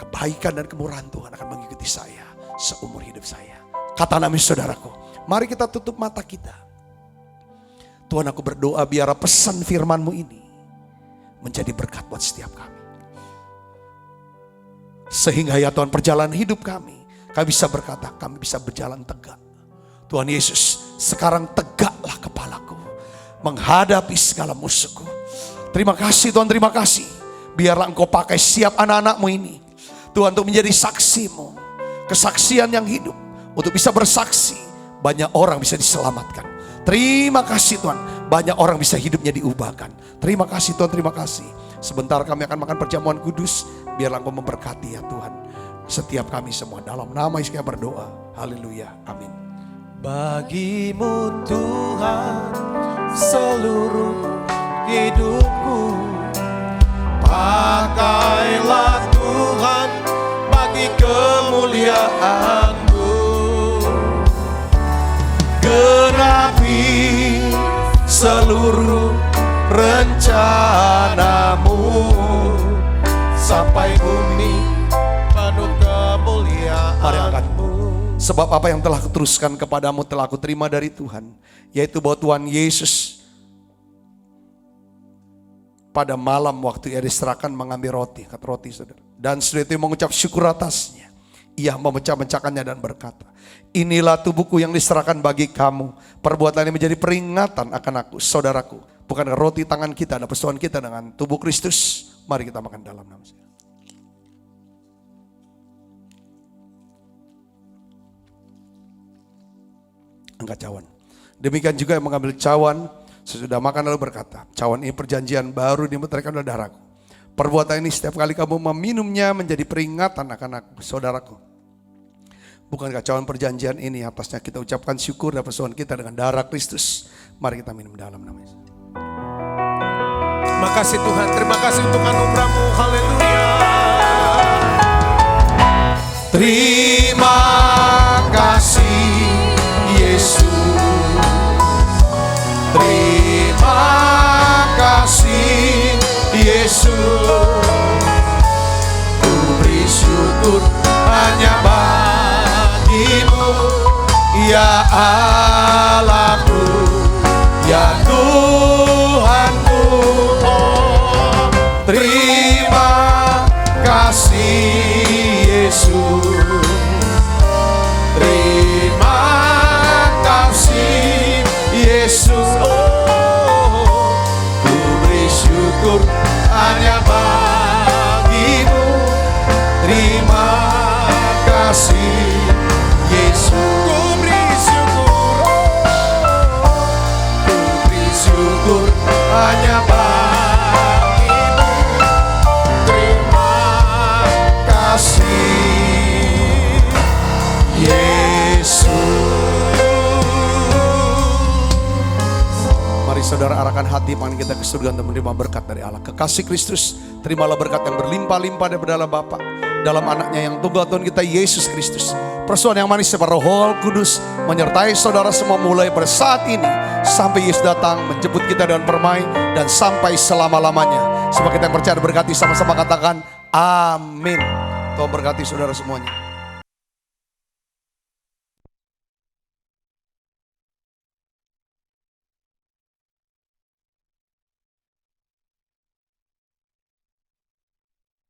kebaikan dan kemurahan Tuhan akan mengikuti saya seumur hidup saya. Kata amin saudaraku. Mari kita tutup mata kita. Tuhan, aku berdoa biar pesan firman-Mu ini menjadi berkat buat setiap kami. Sehingga ya Tuhan perjalanan hidup kami bisa berkata, kami bisa berjalan tegak. Tuhan Yesus, sekarang tegaklah kepalaku menghadapi segala musuhku. Terima kasih Tuhan, terima kasih. Biarlah Engkau pakai siap anak-anak-Mu ini, Tuhan, untuk menjadi saksi-Mu. Kesaksian yang hidup, untuk bisa bersaksi, banyak orang bisa diselamatkan. Terima kasih Tuhan, banyak orang bisa hidupnya diubahkan. Terima kasih Tuhan, terima kasih. Sebentar kami akan makan perjamuan kudus. Biarlah Engkau memberkati ya Tuhan setiap kami semua. Dalam nama Yesus kami berdoa. Haleluya, amin. Bagimu Tuhan seluruh hidupku. Pakailah Tuhan bagi kemuliaan-Mu. Genapi seluruh rencana-Mu sampai bumi penuh kemuliaan-Mu. Sebab apa yang telah kuteruskan kepadamu telah aku terima dari Tuhan, yaitu bahwa Tuhan Yesus pada malam waktu ia diserahkan mengambil roti, kata roti saudara, dan setelah itu mengucap syukur atasnya, ia memecah-mecahkannya dan berkata, inilah tubuhku yang diserahkan bagi kamu, perbuatan ini menjadi peringatan akan aku, saudaraku. Bukankah roti tangan kita dan persoalan kita dengan tubuh Kristus? Mari kita makan dalam nama saya. Angkat cawan. Demikian juga yang mengambil cawan sesudah makan lalu berkata, cawan ini perjanjian baru dimeteraikan oleh darahku. Perbuatan ini setiap kali kamu meminumnya menjadi peringatan akan aku, saudaraku. Bukankah cawan perjanjian ini atasnya kita ucapkan syukur dan persoalan kita dengan darah Kristus. Mari kita minum dalam nama Yesus. Terima kasih Tuhan, terima kasih untuk anugerah-Mu. Haleluya. Terima kasih Yesus. Terima kasih Yesus. Ku beri syukur hanya bagi-Mu, ya Allahku, ya Tuhanku. Oh, terima kasih Yesus. Terima kasih Yesus. Oh, ku beri syukur hanya bagi-Mu. Terima kasih Yesus. Ku beri syukur, ku beri syukur hanya bagi-Mu. Terima kasih Yesus. Mari saudara arahkan hati pangan kita ke surga untuk menerima berkat dari Allah. Kekasih Kristus, terimalah berkat yang berlimpah-limpah daripada Allah Bapa, dalam anaknya yang tunggal Tuhan kita Yesus Kristus. Persoalan yang manis seperti Roh Kudus menyertai saudara semua mulai pada saat ini sampai Yesus datang menjemput kita dengan permai dan sampai selama-lamanya. Sebab kita yang percaya berkati sama-sama katakan amin. Tuhan berkati saudara semuanya.